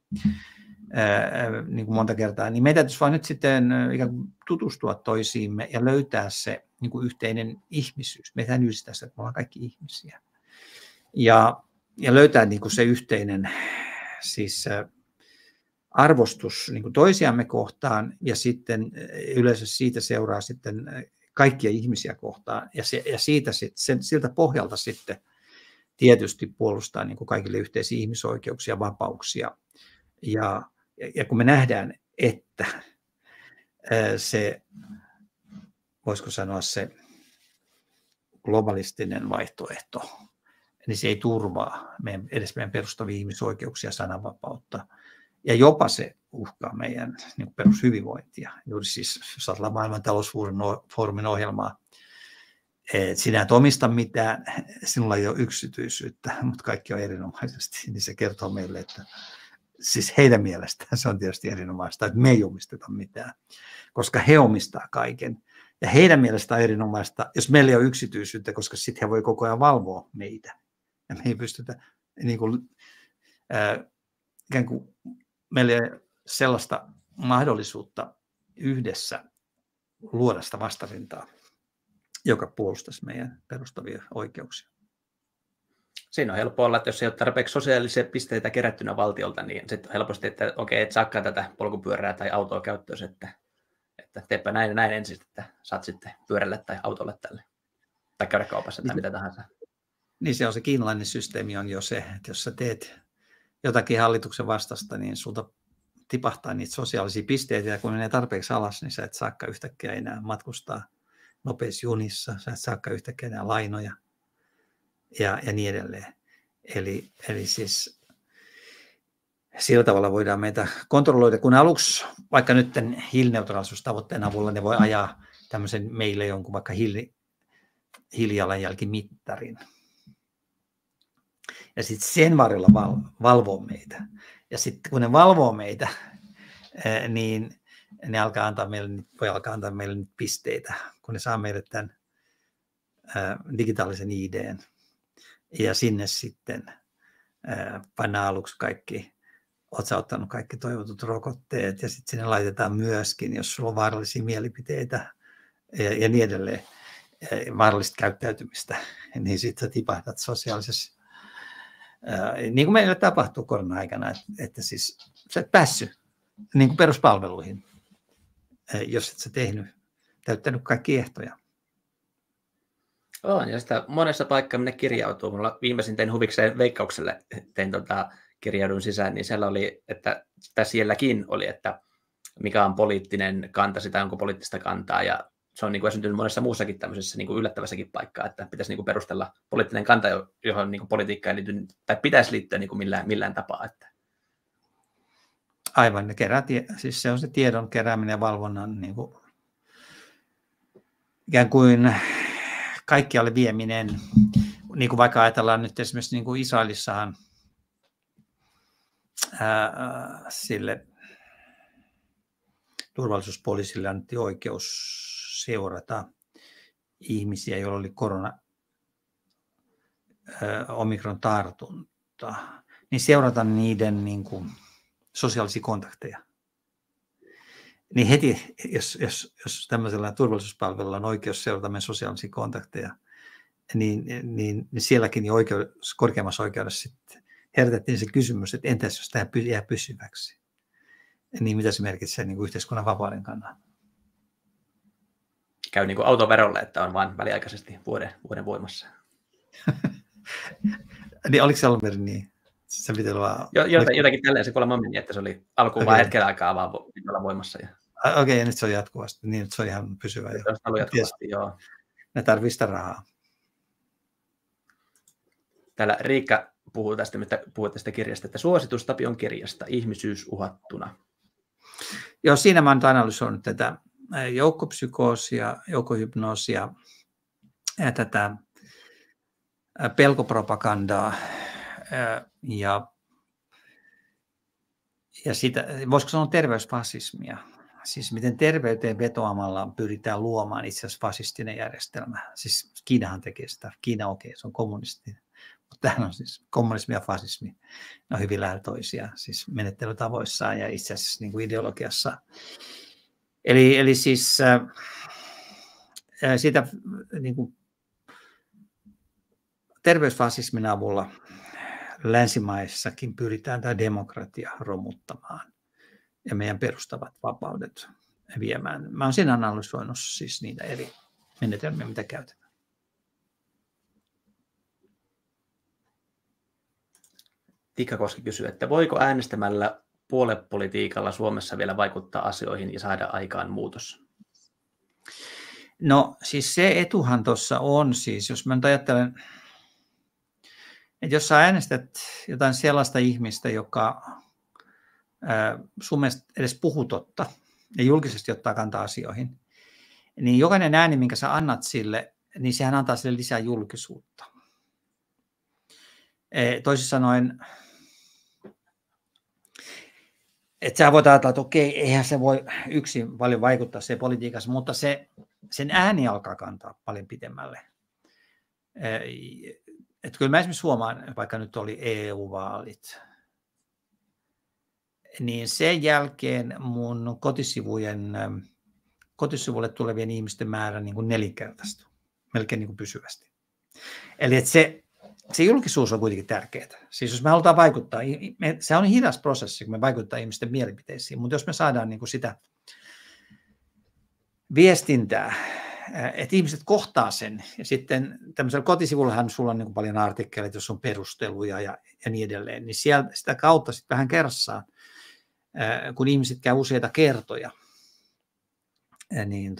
niin kuin monta kertaa, niin meidän täytyisi vaan nyt sitten ikään kuin tutustua toisiimme ja löytää se niin kuin yhteinen ihmisyys. Meidän yhdistää se, että me ollaan kaikki ihmisiä. Ja löytää niin kuin se yhteinen siis arvostus niin kuin toisiamme kohtaan ja sitten yleensä siitä seuraa sitten kaikkia ihmisiä kohtaan ja siitä sitten, siltä pohjalta sitten tietysti puolustaa niin kuin kaikille yhteisiä ihmisoikeuksia, vapauksia. Ja kun me nähdään, että se, voisiko sanoa se globalistinen vaihtoehto, niin se ei turvaa edes meidän perustavia ihmisoikeuksia, sananvapautta. Ja jopa se uhkaa meidän niin kuin perushyvinvointia. Juuri siis, jos ajatellaan maailman talousfoorumin ohjelmaa, sinä et omista mitään, sinulla ei ole yksityisyyttä, mutta kaikki on erinomaisesti, niin se kertoo meille, että siis heidän mielestään se on tietysti erinomaista, että me ei omisteta mitään, koska he omistaa kaiken. Ja heidän mielestään on erinomaista, jos meillä ei ole yksityisyyttä, koska sitten he voi koko ajan valvoa meitä. Ja me ei pystytä, niin kuin, ikään kuin meillä ei ole sellaista mahdollisuutta yhdessä luoda sitä vastarintaa, joka puolustaisi meidän perustavia oikeuksia. Siinä on helppo olla, että jos ei ole tarpeeksi sosiaalisia pisteitä kerättynä valtiolta, niin sitten helposti, että okei, et saakaan tätä polkupyörää tai autoa käyttöön, että teepä näin ja näin ensin, että saat sitten pyörälle tai autolle tälle, tai käydä kaupassa tai mitä tahansa. Niin se on se kiinalainen systeemi on jo se, että jos sä teet jotakin hallituksen vastasta, niin sulta tipahtaa niitä sosiaalisia pisteitä, ja kun menee tarpeeksi alas, niin sä et saakka yhtäkkiä enää matkustaa nopeissa junissa, sä et saakka yhtäkkiä enää lainoja ja niin edelleen. Eli siis sillä tavalla voidaan meitä kontrolloida, kun aluksi vaikka nyt hiilineutraalisuustavoitteen avulla ne voi ajaa tämmöisen meille jonkun vaikka hiilijalanjälkimittarin. Ja sitten sen varjolla valvoo meitä. Ja sitten kun ne valvoo meitä, niin ne voi alkaa antaa meille pisteitä, kun ne saa meille tämän digitaalisen ID:n. Ja sinne sitten pannaan aluksi kaikki, olet sä ottanut kaikki toivotut rokotteet, ja sitten sinne laitetaan myöskin, jos sulla on vaarallisia mielipiteitä ja niin edelleen, vaarallista käyttäytymistä, niin sitten sä tipahdat sosiaalisessa, niin kuin meillä tapahtuu korona-aikana, että siis sä et päässyt niin kuin peruspalveluihin, jos et sä täyttänyt kaikki ehtoja. On, ja sitä monessa paikkaa minne kirjautuu. Mulla viimeisin tein huvikseen Veikkaukselle, kirjaudun sisään, niin siellä oli, että sielläkin oli, että mikä on poliittinen kanta, sitä onko poliittista kantaa, ja se on niin kuin syntynyt monessa muussakin tämmöisessä niin kuin yllättävässäkin paikkaa, että pitäisi niin kuin perustella poliittinen kanta, johon niin kuin politiikka ei liity, tai pitäisi liittyä niin kuin millään tapaa. Että. Aivan, siis se on se tiedon kerääminen ja valvonnan niin kuin, ikään kuin kaikkialle vieminen, niin kuin vaikka ajatellaan nyt esimerkiksi niin kuin Israelissahan sille turvallisuuspoliisille annettiin oikeus seurata ihmisiä, joilla oli omikron tartunta, niin seurata niiden niin kuin sosiaalisia kontakteja. Niin heti, jos tämmöisellä turvallisuuspalvelulla on oikeus seurata meidän sosiaalisia kontakteja, niin sielläkin niin korkeammassa oikeudessa sitten herätettiin se kysymys, että entäs jos tämä jää pysyväksi, niin mitä se merkitsee niin kuin yhteiskunnan vapauden kannalta? Käy niin kuin autoverolle, että on vain väliaikaisesti vuoden voimassa. Niin oliko se alun perin niin? Se pitää olla... Jotakin tälleen se kuulemma meni, että se oli alkuun vain hetken aikaa vaan olla voimassa. Okei, ja nyt se on jatkuvasti, niin se on ihan pysyvä. Se on ollut jatkuvasti, joo. Ne tarvitsee sitä rahaa. Täällä Riikka puhuu tästä kirjasta, että suositus Tapion kirjasta, Ihmisyys uhattuna. Joo, siinä mä oon analysoinut tätä joukkopsykoosia, joukkohypnoosia ja tätä pelkopropagandaa ja sitä, voisiko sanoa terveysfasismia, siis miten terveyteen vetoamalla pyritään luomaan itse asiassa fasistinen järjestelmä. Siis Kiinahan tekee sitä, Kiina se on kommunistinen, mutta tämähän on siis kommunismi ja fasismi, ne on hyvin lähellä toisia, siis menettelytavoissaan ja itse asiassa niin kuin ideologiassa. Eli siis sitä niin kuin terveysfasismin avulla länsimaissakin pyritään tämä demokratia romuttamaan ja meidän perustavat vapaudet viemään. Mä olen siinä analysoinut siis niitä eri menetelmiä, mitä käytetään. Tikkakoski kysyy, että voiko äänestämällä puoluepolitiikalla Suomessa vielä vaikuttaa asioihin ja saada aikaan muutos? No siis se etuhan tuossa on siis, jos mä nyt ajattelen, että jos sä äänestät jotain sellaista ihmistä, joka sun mielestä edes puhuu totta ja julkisesti ottaa kantaa asioihin, niin jokainen ääni, minkä sä annat sille, niin sehän antaa sille lisää julkisuutta. Toisin sanoen, että sä voit ajatella, että okei, eihän se voi yksin paljon vaikuttaa se politiikassa, mutta sen ääni alkaa kantaa paljon pidemmälle. Että kyllä mä esimerkiksi huomaan, vaikka nyt oli EU-vaalit, niin sen jälkeen mun kotisivuille tulevien ihmisten määrä niin kuin nelinkertaistui, melkein niin kuin pysyvästi. Eli että se julkisuus on kuitenkin tärkeää. Siis jos me halutaan vaikuttaa, se on hidas prosessi, kun me vaikuttaa ihmisten mielipiteisiin, mutta jos me saadaan niin kuin sitä viestintää, että ihmiset kohtaa sen, ja sitten tämmöisellä kotisivullahan sulla on niin kuin paljon artikkeleita, jos on perusteluja ja niin edelleen, niin siellä sitä kautta sitten vähän kerrassaan, kun ihmiset käy useita kertoja, niin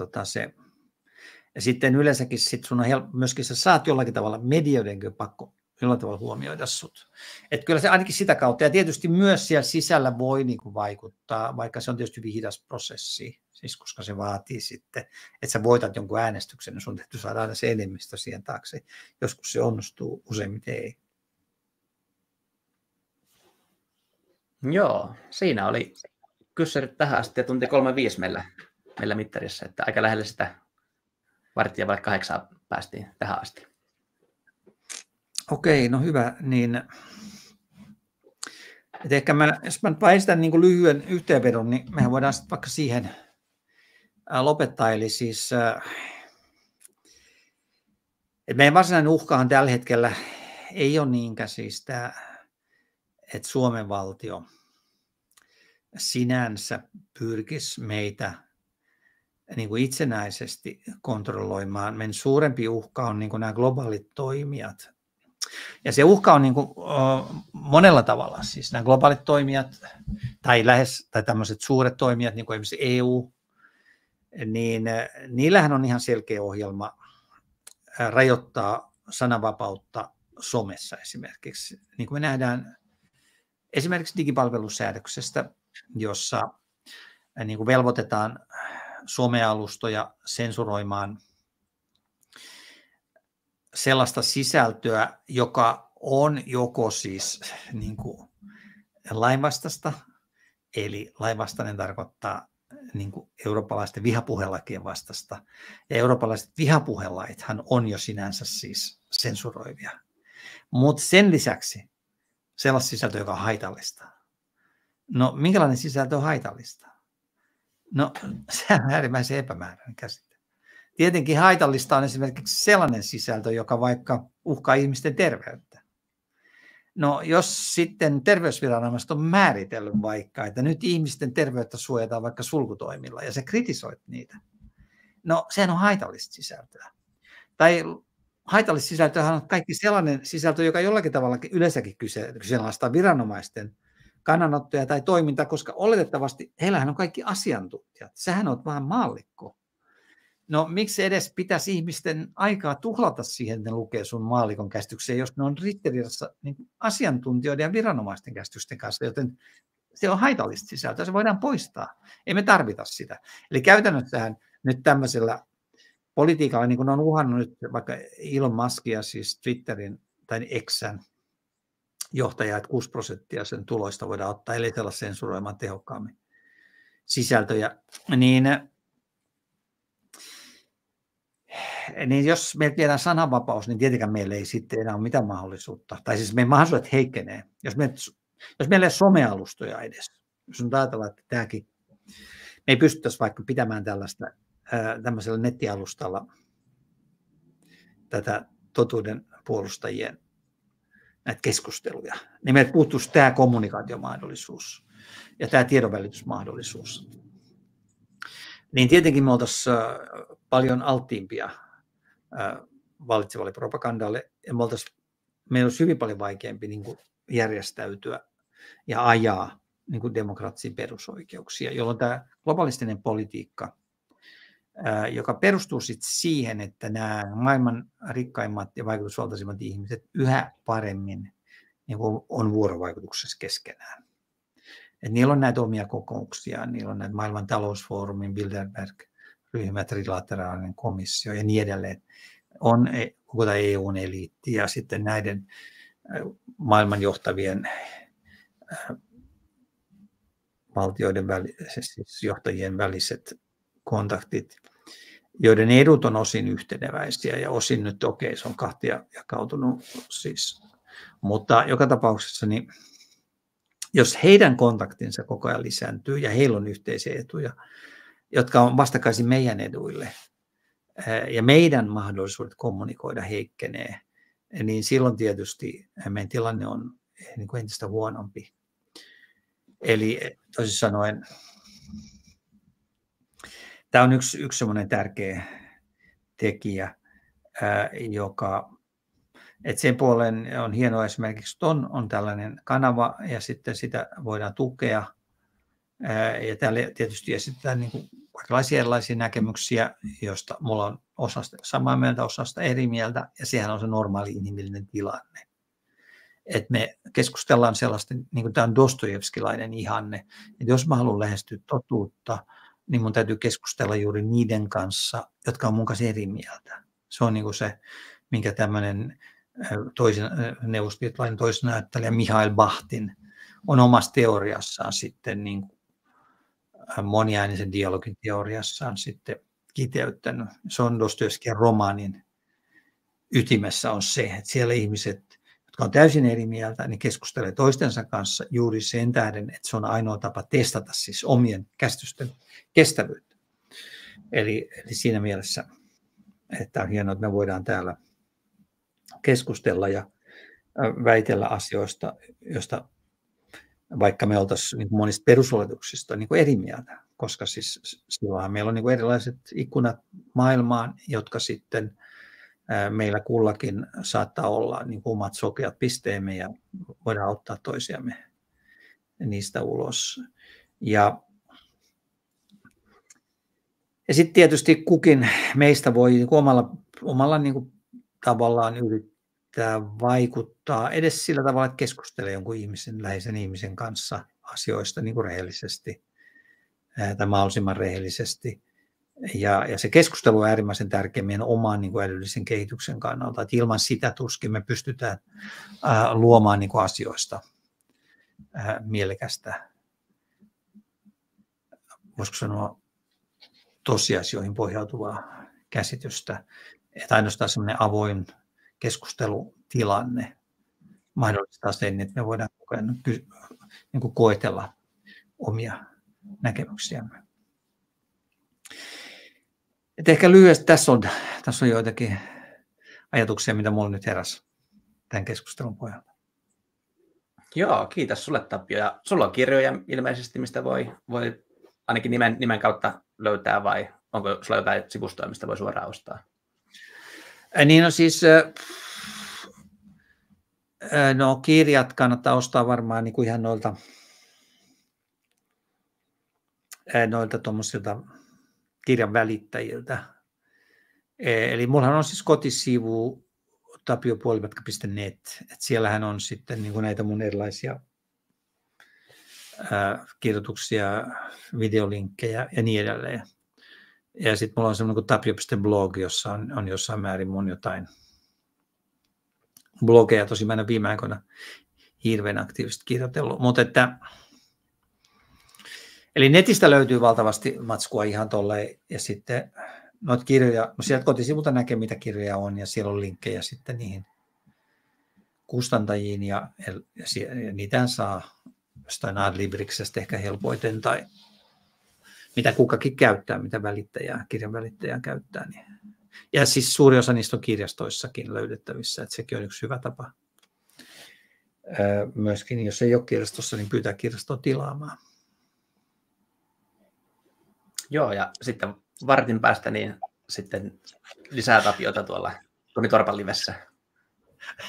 ja sitten yleensäkin sun on myöskin sä saat jollakin tavalla medioidenkin pakko jollain tavalla huomioida sut. Että kyllä se ainakin sitä kautta, ja tietysti myös siellä sisällä voi niin kuin vaikuttaa, vaikka se on tietysti hyvin hidas prosessi, siis koska se vaatii sitten, että sä voitat jonkun äänestyksen, niin sun täytyy saada aina se enemmistö siihen taakse. Joskus se onnistuu, useimmiten ei. Joo, siinä oli kyssärit tähän asti ja tunti 35 meillä mittarissa, että aika lähellä sitä 7:45 päästiin tähän asti. Okei, no hyvä. Niin, ehkä jos mä esitän niin kuin lyhyen yhteenvedon, niin mehän voidaan sitten vaikka siihen lopettaa. Eli siis, että meidän varsinainen uhkahan tällä hetkellä ei ole niinkään siis tämä, että Suomen valtio sinänsä pyrkisi meitä niin kuin itsenäisesti kontrolloimaan. Meidän suurempi uhka on niin kuin nämä globaalit toimijat. Ja se uhka on niin kuin, monella tavalla. Siis nämä globaalit toimijat tai tämmöiset suuret toimijat, niin kuin esimerkiksi EU, niin niillähän on ihan selkeä ohjelma rajoittaa sananvapautta somessa esimerkiksi. Niin kuin me nähdään esimerkiksi digipalvelusäädöksestä, jossa niin kuin velvoitetaan somealustoja sensuroimaan sellaista sisältöä, joka on joko siis niin kuin lainvastaista, eli lainvastainen tarkoittaa niin kuin eurooppalaisten vihapuhelakien vastasta, ja eurooppalaiset vihapuhelaithan on jo sinänsä siis sensuroivia. Mutta sen lisäksi sellaista sisältöä, joka on haitallista. No, minkälainen sisältö on haitallista? No, sehän on äärimmäisen epämääräinen käsite. Tietenkin haitallista on esimerkiksi sellainen sisältö, joka vaikka uhkaa ihmisten terveyttä. No jos sitten terveysviranomaiset on määritellyt vaikka, että nyt ihmisten terveyttä suojataan vaikka sulkutoimilla ja sä kritisoit niitä, no sehän on haitallista sisältöä. Tai haitallista sisältöä on kaikki sellainen sisältö, joka jollakin tavalla yleensäkin kyseenalaistaa viranomaisten kannanottoja tai toimintaa, koska oletettavasti heillähän on kaikki asiantuntijat. Sähän oot vaan maallikko. No miksi edes pitäisi ihmisten aikaa tuhlata siihen, että ne lukee sun maallikon käsitykseen, jos ne on ristiriidassa niin asiantuntijoiden ja viranomaisten käsitysten kanssa, joten se on haitallista sisältöä, se voidaan poistaa. Ei me tarvita sitä. Eli käytännössähän nyt tämmöisellä politiikalla, niin kuin on uhannut nyt vaikka Elon Muskia, siis Twitterin tai Xn johtaja, että 6% sen tuloista voidaan ottaa, ellei tällä sensuroimaan tehokkaammin sisältöjä, niin jos meiltä viedään sananvapaus, niin tietenkään meillä ei sitten enää ole mitään mahdollisuutta. Tai siis meidän mahdollisuudet heikkenee. Jos meillä ei ole somealustoja edes, jos on ajatellaan, että tämäkin, me ei pystyttäisi vaikka pitämään tämmöisellä nettialustalla tätä totuuden puolustajien näitä keskusteluja, niin meiltä puuttuisi tämä kommunikaatiomahdollisuus ja tämä tiedonvälitysmahdollisuus. Niin tietenkin me oltaisiin paljon alttiimpia vallitsevalle propagandalle ja meillä olisi hyvin paljon vaikeampi niin kuin järjestäytyä ja ajaa niin kuin demokraattisia perusoikeuksia, jolloin tämä globalistinen politiikka, joka perustuu sitten siihen, että nämä maailman rikkaimmat ja vaikutusvaltaisimmat ihmiset yhä paremmin niin kuin on vuorovaikutuksessa keskenään. Et niillä on näitä omia kokouksia, niillä on näitä maailman talousfoorumin, Bilderberg-ryhmä, trilateraalinen komissio ja niin edelleen. On koko tämä EUn eliitti ja sitten näiden maailman johtavien valtioiden siis johtajien väliset kontaktit, joiden edut on osin yhteneväisiä ja osin nyt se on kahtia jakautunut siis. Mutta joka tapauksessa niin jos heidän kontaktinsa koko ajan lisääntyy ja heillä on yhteisiä etuja, jotka on vastakkaisia meidän eduille ja meidän mahdollisuudet kommunikoida heikkenee, niin silloin tietysti meidän tilanne on niin kuin entistä huonompi. Eli toisin sanoen, tämä on yksi semmoinen tärkeä tekijä, joka, että sen puolen on hienoa esimerkiksi, että on tällainen kanava ja sitten sitä voidaan tukea. Ja täällä tietysti esitetään niin kuin kaikenlaisia erilaisia näkemyksiä, joista mulla on osasta samaa mieltä, osasta eri mieltä, ja sehän on se normaali inhimillinen tilanne. Että me keskustellaan sellaista, niin kuin tämä on Dostojevskilainen ihanne, että jos mä haluan lähestyä totuutta, niin mun täytyy keskustella juuri niiden kanssa, jotka on mun kanssa eri mieltä. Se on niin kuin se, minkä tämmöinen neuvostoliittolainen toisen ajattelija Mihail Bachtin on omassa teoriassaan sitten niin kuin moniäänisen dialogin teoriassaan sitten kiteyttänyt. Se on Dostojevskin romaanin ytimessä on se, että siellä ihmiset, jotka on täysin eri mieltä, niin keskustelee toistensa kanssa juuri sen tähden, että se on ainoa tapa testata siis omien käsitysten kestävyyttä. Eli siinä mielessä, että on hienoa, että me voidaan täällä keskustella ja väitellä asioista, joista vaikka me oltaisiin niin monista perusoletuksista niin eri mieltä, koska siis silloinhan meillä on niin erilaiset ikkunat maailmaan, jotka sitten meillä kullakin saattaa olla niin omat sokeat pisteemme ja voidaan auttaa toisiamme niistä ulos. Ja sitten tietysti kukin meistä voi niin omalla niin kuin tavallaan yrittää vaikuttaa edes sillä tavalla, että keskustelee jonkun läheisen ihmisen kanssa asioista niin kuin rehellisesti tai mahdollisimman rehellisesti. Ja se keskustelu on äärimmäisen tärkeä meidän oman niin kuin älyllisen kehityksen kannalta. Että ilman sitä tuskin me pystytään luomaan niin kuin asioista mielekästä, voisiko sanoa, tosiasioihin pohjautuvaa käsitystä. Että ainoastaan semmoinen avoin keskustelutilanne mahdollistaa sen, että me voidaan niin kuin koetella omia näkemyksiämme. Et ehkä lyhyesti tässä on joitakin ajatuksia, mitä mulla nyt heräsi tämän keskustelun pohjalta. Joo, kiitos sulle Tapio. Ja sulla on kirjoja ilmeisesti, mistä voi ainakin nimen kautta löytää, vai onko sulla jotain sivustoja, mistä voi suoraan ostaa? Niin no siis, no kirjat kannattaa ostaa varmaan niin kuin ihan noilta tuommoisilta kirjan välittäjiltä. Eli mullahan on siis kotisivu tapiopuolimatka.net, että siellähän on sitten niin kuin näitä mun erilaisia kirjoituksia, videolinkkejä ja niin edelleen. Ja sitten mulla on semmoinen kuin tapio.blog, jossa on jossain määrin mun jotain blogeja. Tosi mä en ole viime aikoina hirveän aktiivisesti kirjoitellut. Eli netistä löytyy valtavasti matskua ihan tolleen. Ja sitten noita kirjoja, no sieltä kotisivulta näkee mitä kirjoja on ja siellä on linkkejä sitten niihin kustantajiin ja niitä saa jostain Adlibriksestä ehkä helpoiten tai mitä kukakin käyttää, mitä kirjan välittäjää käyttää. Niin. Ja siis suuri osa niistä on kirjastoissakin löydettävissä, että sekin on yksi hyvä tapa. Myöskin jos ei ole kirjastossa, niin pyytää kirjastoa tilaamaan. Joo, ja sitten vartin päästä niin sitten lisää Tapiota tuolla Toni Torpan livessä.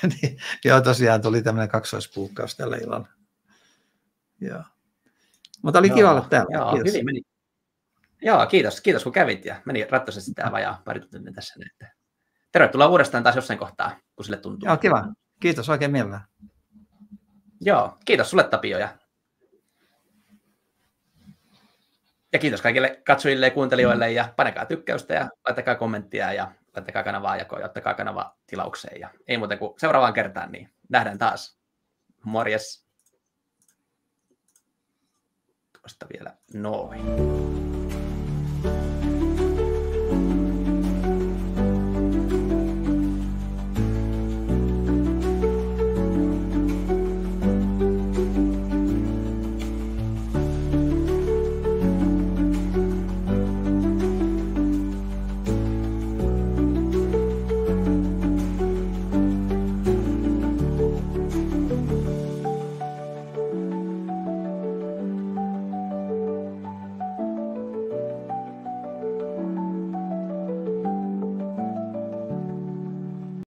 Niin, joo, tosiaan tuli tämmöinen kaksoispuukkaus tällä illalla. Joo. Mutta oli kiva olla täällä. Joo, hyvin meni. Joo, kiitos kun kävit ja meni rattoisesti tämä vajaa pari tuntia tässä. Tervetuloa uudestaan taas jossain kohtaa, kun sille tuntuu. Joo, kiva. Kiitos oikein mielellään. Joo, kiitos sulle Tapio ja kiitos kaikille katsojille ja kuuntelijoille ja panekaa tykkäystä ja laittakaa kommenttia ja laittakaa kanavaa jakoon ja ottakaa kanava tilaukseen. Ja ei muuta kuin seuraavaan kertaan, niin nähdään taas. Morjes. Tuosta vielä noin.